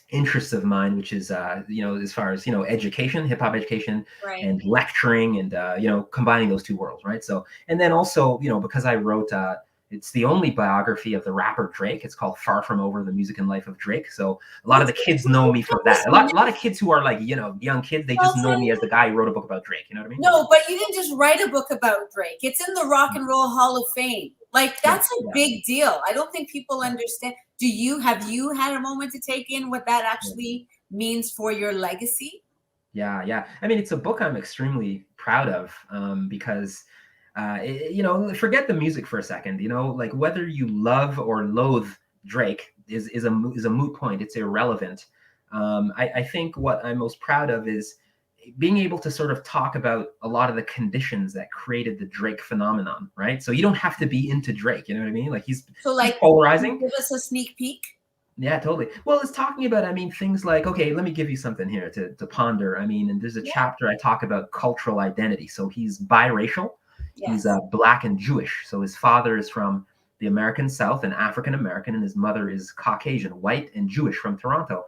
interests of mine, which is as far as education, hip hop education, right, and lecturing, and combining those two worlds, right? So, and then also because I wrote it's the only biography of the rapper Drake. It's called Far From Over: The Music and Life of Drake. So a lot of the kids know me from that. A lot of kids who are like young kids, they just know me as the guy who wrote a book about Drake. You know what I mean? No, but you didn't just write a book about Drake. It's in the Rock and Roll Hall of Fame. Like, that's a big deal. I don't think people understand. Have you had a moment to take in what that actually means for your legacy? Yeah. I mean, it's a book I'm extremely proud of because, forget the music for a second. Like, whether you love or loathe Drake is a moot point. It's irrelevant. I think what I'm most proud of is being able to sort of talk about a lot of the conditions that created the Drake phenomenon, right? So you don't have to be into Drake, you know what I mean? Like he's polarizing. Give us a sneak peek. Yeah, totally. Well, it's talking about, things like, okay, let me give you something here to ponder. And there's a chapter I talk about cultural identity. So he's biracial. Yes. He's Black and Jewish. So his father is from the American South and African American, and his mother is Caucasian, white and Jewish from Toronto.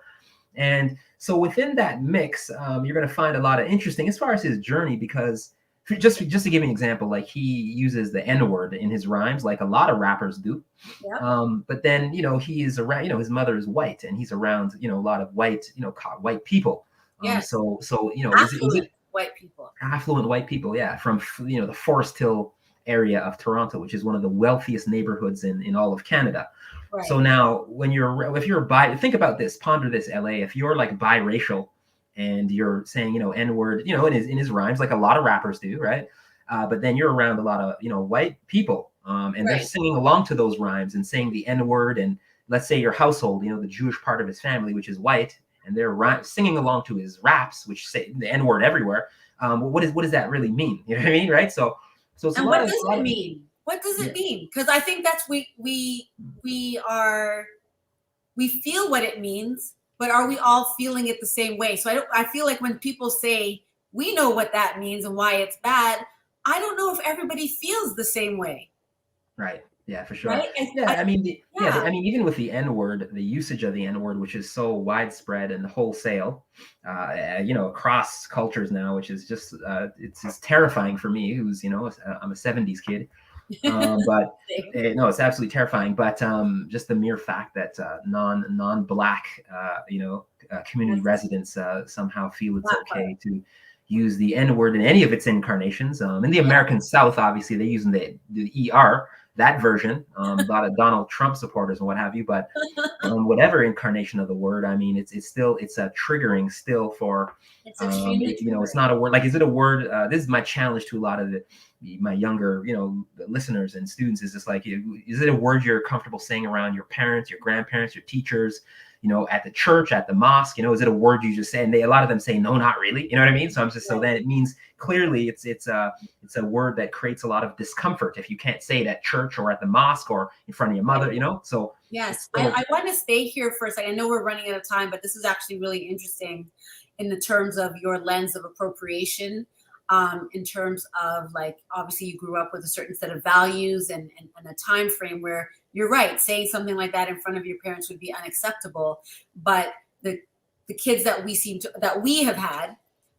And so within that mix, you're going to find a lot of interesting as far as his journey, because just to give you an example, like he uses the N-word in his rhymes, like a lot of rappers do. Yeah. But then, he is around, his mother is white, and he's around, a lot of white people. Yeah. So affluent white people. Affluent white people, yeah, from the Forest Hill area of Toronto, which is one of the wealthiest neighborhoods in all of Canada. Right. So now, think about this, ponder this, LA. If you're like biracial and you're saying, N-word, in his rhymes, like a lot of rappers do, right? But then you're around a lot of, white people, and they're singing along to those rhymes and saying the N-word. And let's say your household, the Jewish part of his family, which is white, and they're singing along to his raps, which say the N-word everywhere. What does that really mean? You know what I mean, right? So it's and what does it mean? What does it mean? Because I think that's we feel what it means, but are we all feeling it the same way? So I feel like when people say we know what that means and why it's bad, I don't know if everybody feels the same way. Right. Yeah, for sure. Right? Even with the N-word, the usage of the N-word, which is so widespread and wholesale, across cultures now, which is just it's just terrifying for me, who's I'm a 70s kid. But it's absolutely terrifying. But just the mere fact that non-Black community residents somehow feel it's okay to use the N-word in any of its incarnations. In the American South, obviously, they're using the ER, that version, a lot of Donald Trump supporters and what have you. But whatever incarnation of the word, it's a triggering still for, it's not a word. Like, is it a word? This is my challenge to a lot of my younger, listeners and students, is just like, is it a word you're comfortable saying around your parents, your grandparents, your teachers, at the church, at the mosque? Is it a word you just say? And a lot of them say, no, not really. You know what I mean? So so then it means clearly it's a word that creates a lot of discomfort if you can't say it at church or at the mosque or in front of your mother, So yes, I want to stay here for a second. I know we're running out of time, but this is actually really interesting in the terms of your lens of appropriation. in terms of like, obviously you grew up with a certain set of values and a time frame where you're right, saying something like that in front of your parents would be unacceptable. But the kids that we have had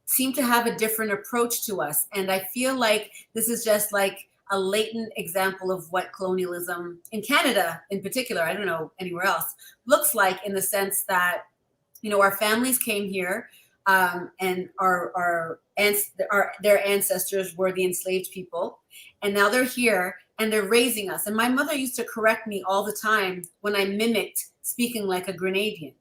seem to have a different approach to us. And I feel like this is just like a latent example of what colonialism in Canada in particular, I don't know anywhere else, looks like, in the sense that, you know, our families came here and their ancestors were the enslaved people. And now they're here and they're raising us. And my mother used to correct me all the time when I mimicked speaking like a Grenadian,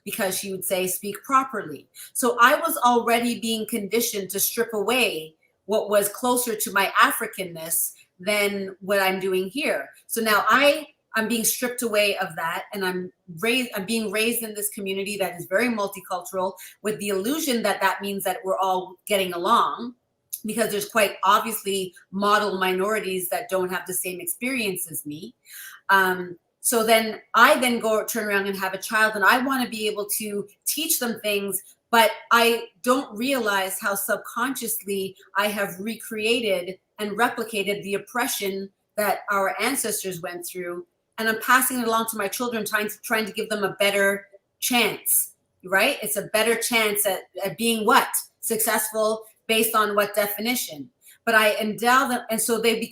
because she would say, speak properly. So I was already being conditioned to strip away what was closer to my Africanness than what I'm doing here. So now I'm being stripped away of that, and I'm being raised in this community that is very multicultural, with the illusion that that means that we're all getting along, because there's quite obviously model minorities that don't have the same experience as me. So then I turn around and have a child, and I want to be able to teach them things, but I don't realize how subconsciously I have recreated and replicated the oppression that our ancestors went through. And I'm passing it along to my children, trying to give them a better chance, right? It's a better chance at being what? Successful based on what definition? But I endow them, and so they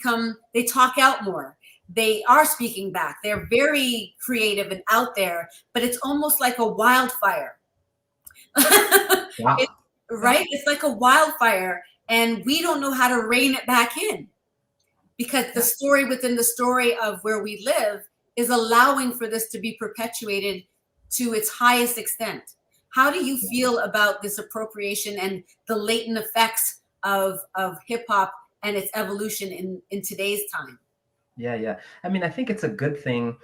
talk out more. They are speaking back. They're very creative and out there, but it's almost like a wildfire. Wow. Right? It's like a wildfire, and we don't know how to rein it back in, because the story within the story of where we live is allowing for this to be perpetuated to its highest extent. How do you feel about this appropriation and the latent effects of hip hop and its evolution in today's time? Yeah. I mean, I think it's a good thing.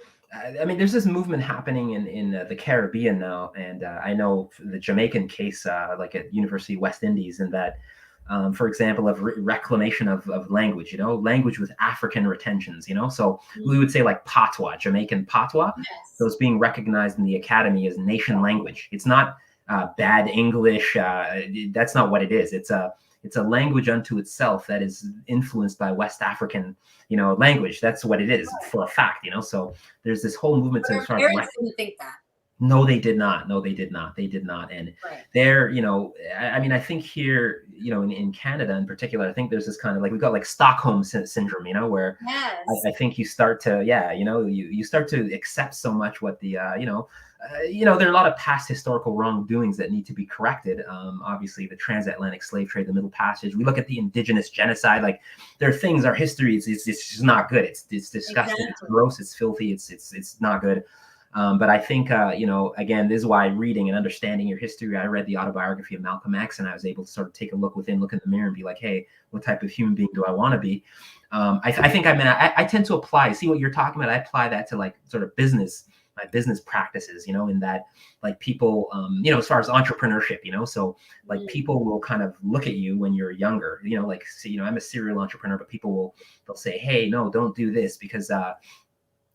I mean, there's this movement happening in the Caribbean now, and I know the Jamaican case, like at University of West Indies, and that, for example, of reclamation of language, you know, language with African retentions, you know. So we would say like patois, Jamaican patois, yes. So it's being recognized in the academy as nation language. It's not bad English. That's not what it is. It's a language unto itself that is influenced by West African, you know, language. That's what it is for a fact, you know. So there's this whole movement to start. Parents didn't think that. No, they did not. They did not. And right. They're, you know, I mean, I think here, you know, in Canada in particular, I think there's this kind of like, we've got like Stockholm syndrome, you know, where yes. I think you start to, you know, you start to accept so much what the, you know, there are a lot of past historical wrongdoings that need to be corrected. Obviously, the transatlantic slave trade, the Middle Passage. We look at the indigenous genocide. Like, there are things. Our history is just not good. It's disgusting. Exactly. It's gross. It's filthy. It's not good. But I think, you know, again, this is why reading and understanding your history. I read the autobiography of Malcolm X, and I was able to sort of take a look in the mirror and be like, hey, what type of human being do I want to be? I think I tend to apply. See what you're talking about? I apply that to like sort of my business practices, you know, in that like people, you know, as far as entrepreneurship, you know, so like people will kind of look at you when you're younger, you know, like, see, you know, I'm a serial entrepreneur, but they'll say, hey, no, don't do this because,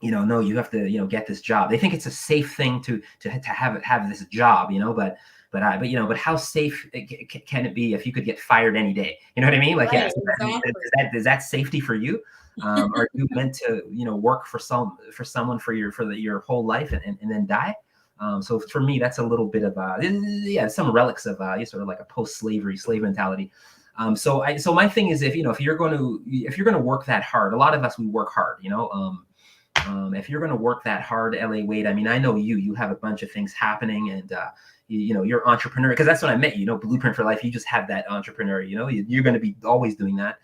you know, no, you have to, you know, get this job. They think it's a safe thing to have this job, you know, but how safe can it be if you could get fired any day? You know what I mean? Like, right, exactly. Is that safety for you? Are you meant to, you know, work for someone for your whole life and then die? So for me, that's a little bit of some relics of sort of like a post-slavery slave mentality. So my thing is, if you're going to work that hard, a lot of us, we work hard, you know. If you're going to work that hard, LA Wade, I mean, I know you have a bunch of things happening, and you know, you're entrepreneur, because that's when I met you, you know, Blueprint for Life. You just have that entrepreneur, you know, you're going to be always doing that.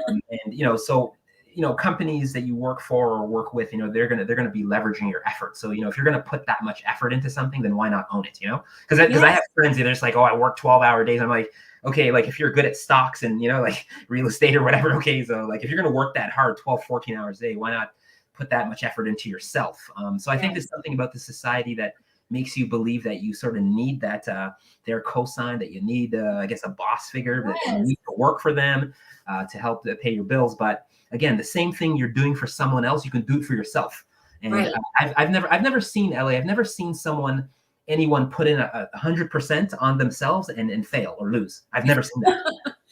And, you know, so, you know, companies that you work for or work with, you know, they're going to be leveraging your effort. So, you know, if you're going to put that much effort into something, then why not own it, you know? Because I have friends that are just like, oh, I work 12-hour days. I'm like, okay, like if you're good at stocks and, you know, like real estate or whatever, okay, so like if you're going to work that hard, 12, 14 hours a day, why not put that much effort into yourself? So I think there's something about the society that makes you believe that you sort of need that their cosign, that you need, I guess, a boss figure, that you need to work for them to help pay your bills. But again, the same thing you're doing for someone else, you can do it for yourself. And right. I've never seen, LA, I've never seen anyone put in 100% on themselves and fail or lose. I've never seen that.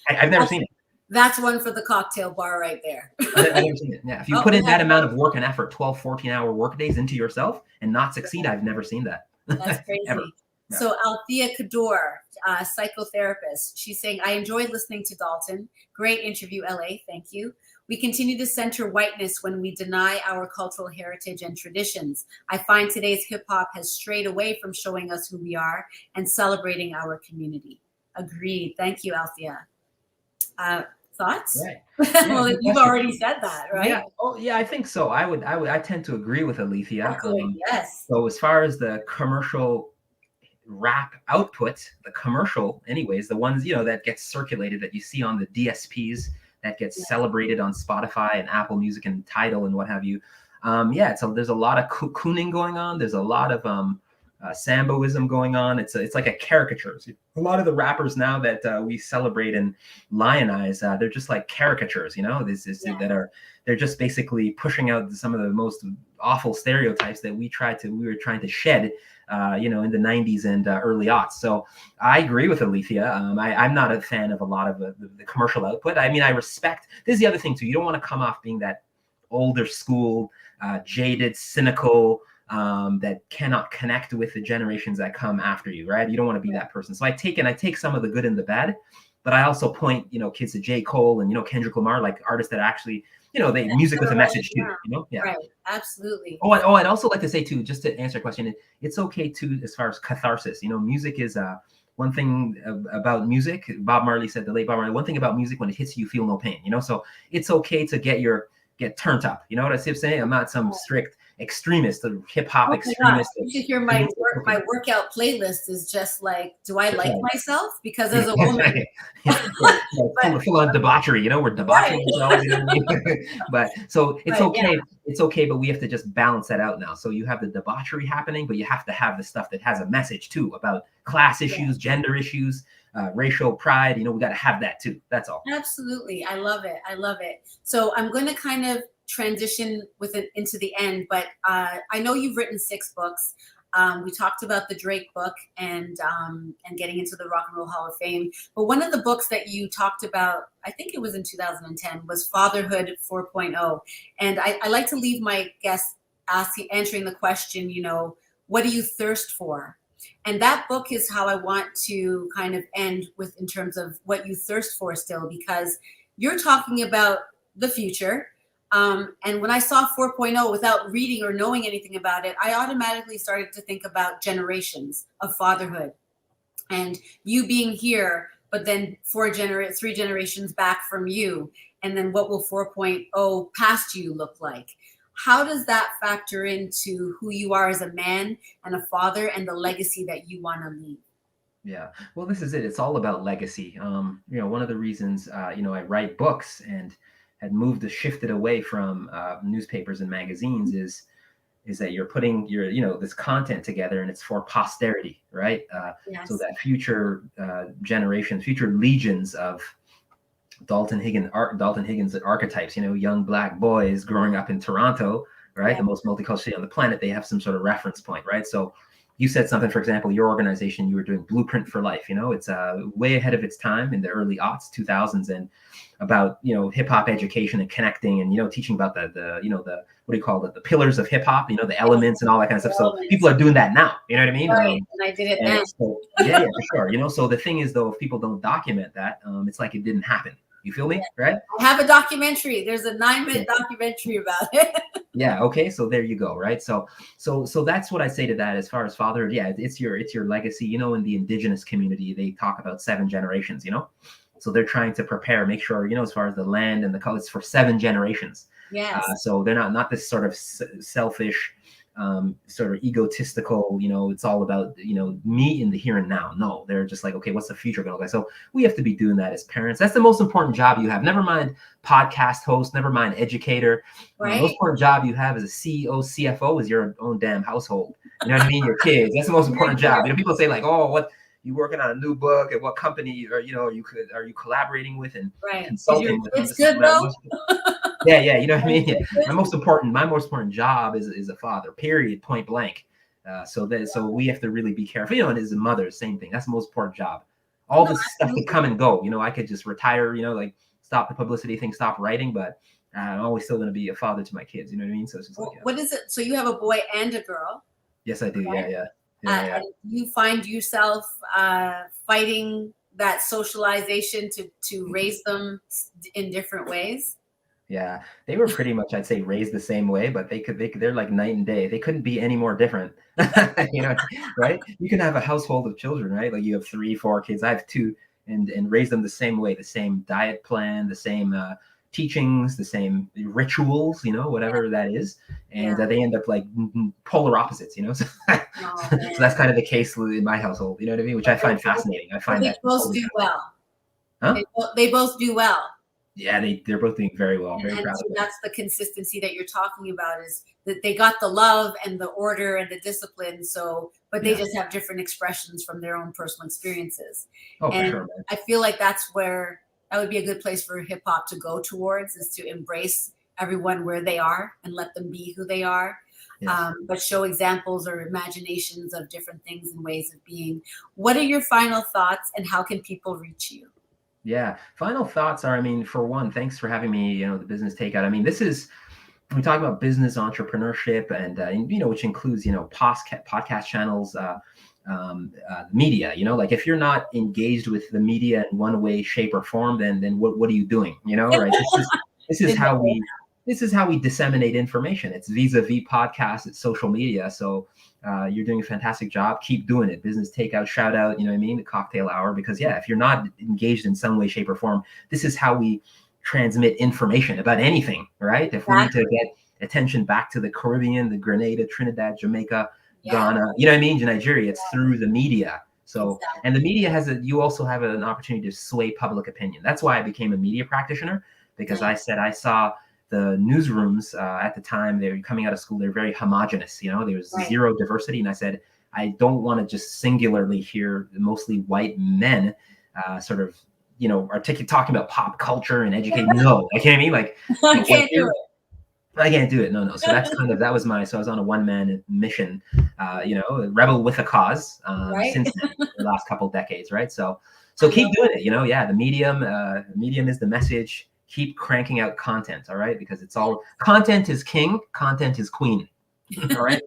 I've never seen it. That's one for the cocktail bar right there. I've never seen it. Yeah. If you put in that amount of work and effort, 12, 14-hour work days into yourself and not succeed, I've never seen that. That's crazy. Yeah. So Althea Kador, psychotherapist, she's saying, I enjoyed listening to Dalton. Great interview, LA. Thank you. We continue to center whiteness when we deny our cultural heritage and traditions. I find today's hip hop has strayed away from showing us who we are and celebrating our community. Agreed. Thank you, Althea. Thoughts? Right. Well, you've already said that, right? Yeah. Oh, yeah. I think so. I tend to agree with Alethea. Yes. So as far as the commercial rap output, the commercial, anyways, the ones that get circulated that you see on the DSPs that gets celebrated on Spotify and Apple Music and Tidal and what have you. So there's a lot of cocooning going on. There's a lot of Samboism going on. It's like a caricature. A lot of the rappers now that we celebrate and lionize, they're just like caricatures, they're just basically pushing out some of the most awful stereotypes that we were trying to shed, in the 90s and early aughts. So I agree with Alethea. I'm not a fan of a lot of the commercial output. I mean, I respect, this is the other thing too. You don't want to come off being that older school, jaded, cynical, that cannot connect with the generations that come after you, right? You don't want to be that person. So I take some of the good and the bad, but I also point, kids to J. Cole and, Kendrick Lamar, like artists that actually, they music with a message too, Yeah. Right. Absolutely. I'd also like to say too, just to answer your question, it's okay too, as far as catharsis, music is, one thing about music, Bob Marley said, the late Bob Marley, one thing about music, when it hits you, you feel no pain, so it's okay to get turned up. You know what I'm saying? I'm not some strict extremist, hip hop extremist. You should hear my workout playlist is just like, do I like myself? Because as a woman, full on debauchery. We're debauching ourselves. But so it's okay. Yeah. It's okay, but we have to just balance that out now. So you have the debauchery happening, but you have to have the stuff that has a message too about class issues, gender issues, racial pride. We got to have that too. That's all. Absolutely. I love it. So I'm going to kind of transition with it into the end, but I know you've written 6 books. We talked about the Drake book and getting into the Rock and Roll Hall of Fame. But one of the books that you talked about, I think it was in 2010, was Fatherhood 4.0. And I like to leave my guests answering the question, what do you thirst for? And that book is how I want to kind of end with, in terms of what you thirst for still, because you're talking about the future. And when I saw 4.0 without reading or knowing anything about it, I automatically started to think about generations of fatherhood and you being here, but then 3 generations back from you. And then what will 4.0 past you look like? How does that factor into who you are as a man and a father and the legacy that you want to leave? Yeah, well, this is it. It's all about legacy. One of the reasons, I write books and had shifted away from newspapers and magazines is that you're putting this content together and it's for posterity, right? Yes. So that future generations, future legions of Dalton Higgins archetypes, young Black boys growing up in Toronto, right? Yeah. The most multicultural city on the planet, they have some sort of reference point, right? So you said something, for example, your organization, you were doing Blueprint for Life. It's way ahead of its time in the early aughts, 2000s, and about hip hop education and connecting and teaching about the what do you call it, the pillars of hip hop, the elements and all that kind of stuff. So people are doing that now. You know what I mean? Right. And I did it then. So, yeah, for sure. So the thing is, though, if people don't document that, it's like it didn't happen. You feel me? Yeah. Right? I have a documentary. There's a 9-minute documentary about it. Yeah. Okay. So there you go. Right. So that's what I say to that as far as fatherhood. Yeah. It's your legacy. In the indigenous community, they talk about 7 generations, so they're trying to prepare, make sure, as far as the land and the color, it's for 7 generations. Yes. So they're not this sort of selfish, sort of egotistical, it's all about, me in the here and now. No, they're just like, okay, what's the future going to look like? So we have to be doing that as parents. That's the most important job you have. Never mind podcast host, never mind educator. Right. The most important job you have as a CEO, CFO is your own damn household. You know what I mean? Your kids. That's the most important job. People say like, oh, what, you working on a new book and what company are you collaborating with and consulting with? It's good though. Yeah, you know what I mean? Yeah. My most important job is a father, period, point blank. So we have to really be careful. And as a mother, same thing. That's the most important job. All No, this stuff could come and go. I could just retire, like stop the publicity thing, stop writing, but I'm always still going to be a father to my kids. You know what I mean? So it's just like, yeah. What is it? So you have a boy and a girl. Yes, I do. Right? Yeah. And you find yourself fighting that socialization to raise them in different ways. Yeah, they were pretty much, I'd say, raised the same way, but they're like night and day. They couldn't be any more different, right? You can have a household of children, right? Like you have 3, 4 kids. I have 2, and raise them the same way, the same diet plan, the same teachings, the same rituals, whatever that is, and they end up like polar opposites, So, so that's kind of the case in my household, you know what I mean? Which I find fascinating. I find that both do well. Huh? They both do well. Yeah, they're both doing very well. Very proud of them. That's the consistency that you're talking about, is that they got the love and the order and the discipline. So, but they just have different expressions from their own personal experiences. Oh, and for sure, man. I feel like that would be a good place for hip hop to go towards, is to embrace everyone where they are and let them be who they are. Yes. But show examples or imaginations of different things and ways of being. What are your final thoughts, and how can people reach you? Yeah. Final thoughts are, for one, thanks for having me, the Business Takeout. We talk about business entrepreneurship and which includes, podcast channels, media, like if you're not engaged with the media in one way, shape or form, then what are you doing? Right. This is how we disseminate information. It's vis-a-vis podcasts, it's social media. So you're doing a fantastic job. Keep doing it. Business Takeout, shout out, the Cocktale Hour, because if you're not engaged in some way, shape or form, this is how we transmit information about anything, right? If we need to get attention back to the Caribbean, the Grenada, Trinidad, Jamaica, Ghana, Nigeria, it's through the media. So, and the media you also have an opportunity to sway public opinion. That's why I became a media practitioner, because I saw the newsrooms at the time, they were coming out of school, they're very homogenous, there was zero diversity. And I said, I don't want to just singularly hear mostly white men talking about pop culture and education. No, I can't. I can't do it. I can't do it. No. So that's that was so I was on a one-man mission, a rebel with a cause since then, the last couple decades, right? So keep doing it, the medium is the message. Keep cranking out content, all right? Because it's all content is king, content is queen. All right.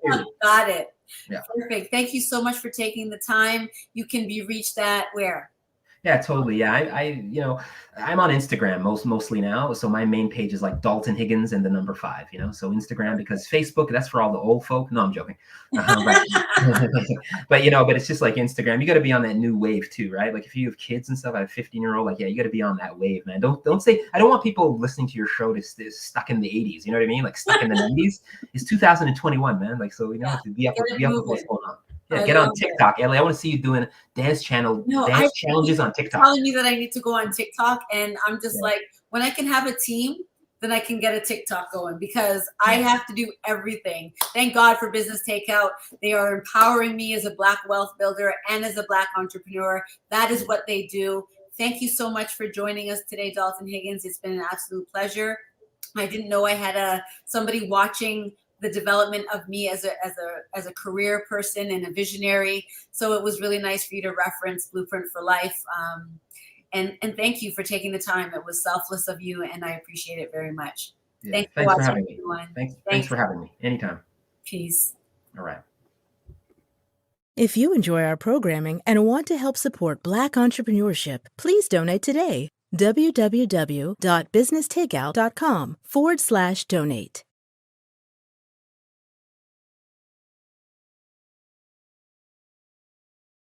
Got it. Yeah. Perfect. Thank you so much for taking the time. You can be reached at where? Yeah, totally. Yeah, I'm on Instagram mostly now. So my main page is like Dalton Higgins and the number 5. So Instagram, because Facebook, that's for all the old folk. No, I'm joking. But it's just like Instagram. You got to be on that new wave too, right? Like if you have kids and stuff, I have a 15-year-old. You got to be on that wave, man. Don't say. I don't want people listening to your show to stuck in the 80s. You know what I mean? Like stuck in the 90s. It's 2021, man. To be up with what's going on. Yeah, get on TikTok, Ellie. I want to see you doing dance challenges on TikTok. Telling me that I need to go on TikTok, and I'm just like, when I can have a team, then I can get a TikTok going, because I have to do everything. Thank God for Business Takeout. They are empowering me as a Black wealth builder and as a Black entrepreneur. That is what they do. Thank you so much for joining us today, Dalton Higgins. It's been an absolute pleasure. I didn't know I had somebody watching the development of me as a career person and a visionary. So it was really nice for you to reference Blueprint for Life. And thank you for taking the time. It was selfless of you, and I appreciate it very much. Yeah, thanks for having me. Thanks for having me. Anytime. Peace. All right. If you enjoy our programming and want to help support Black entrepreneurship, please donate today. www.businesstakeout.com/donate.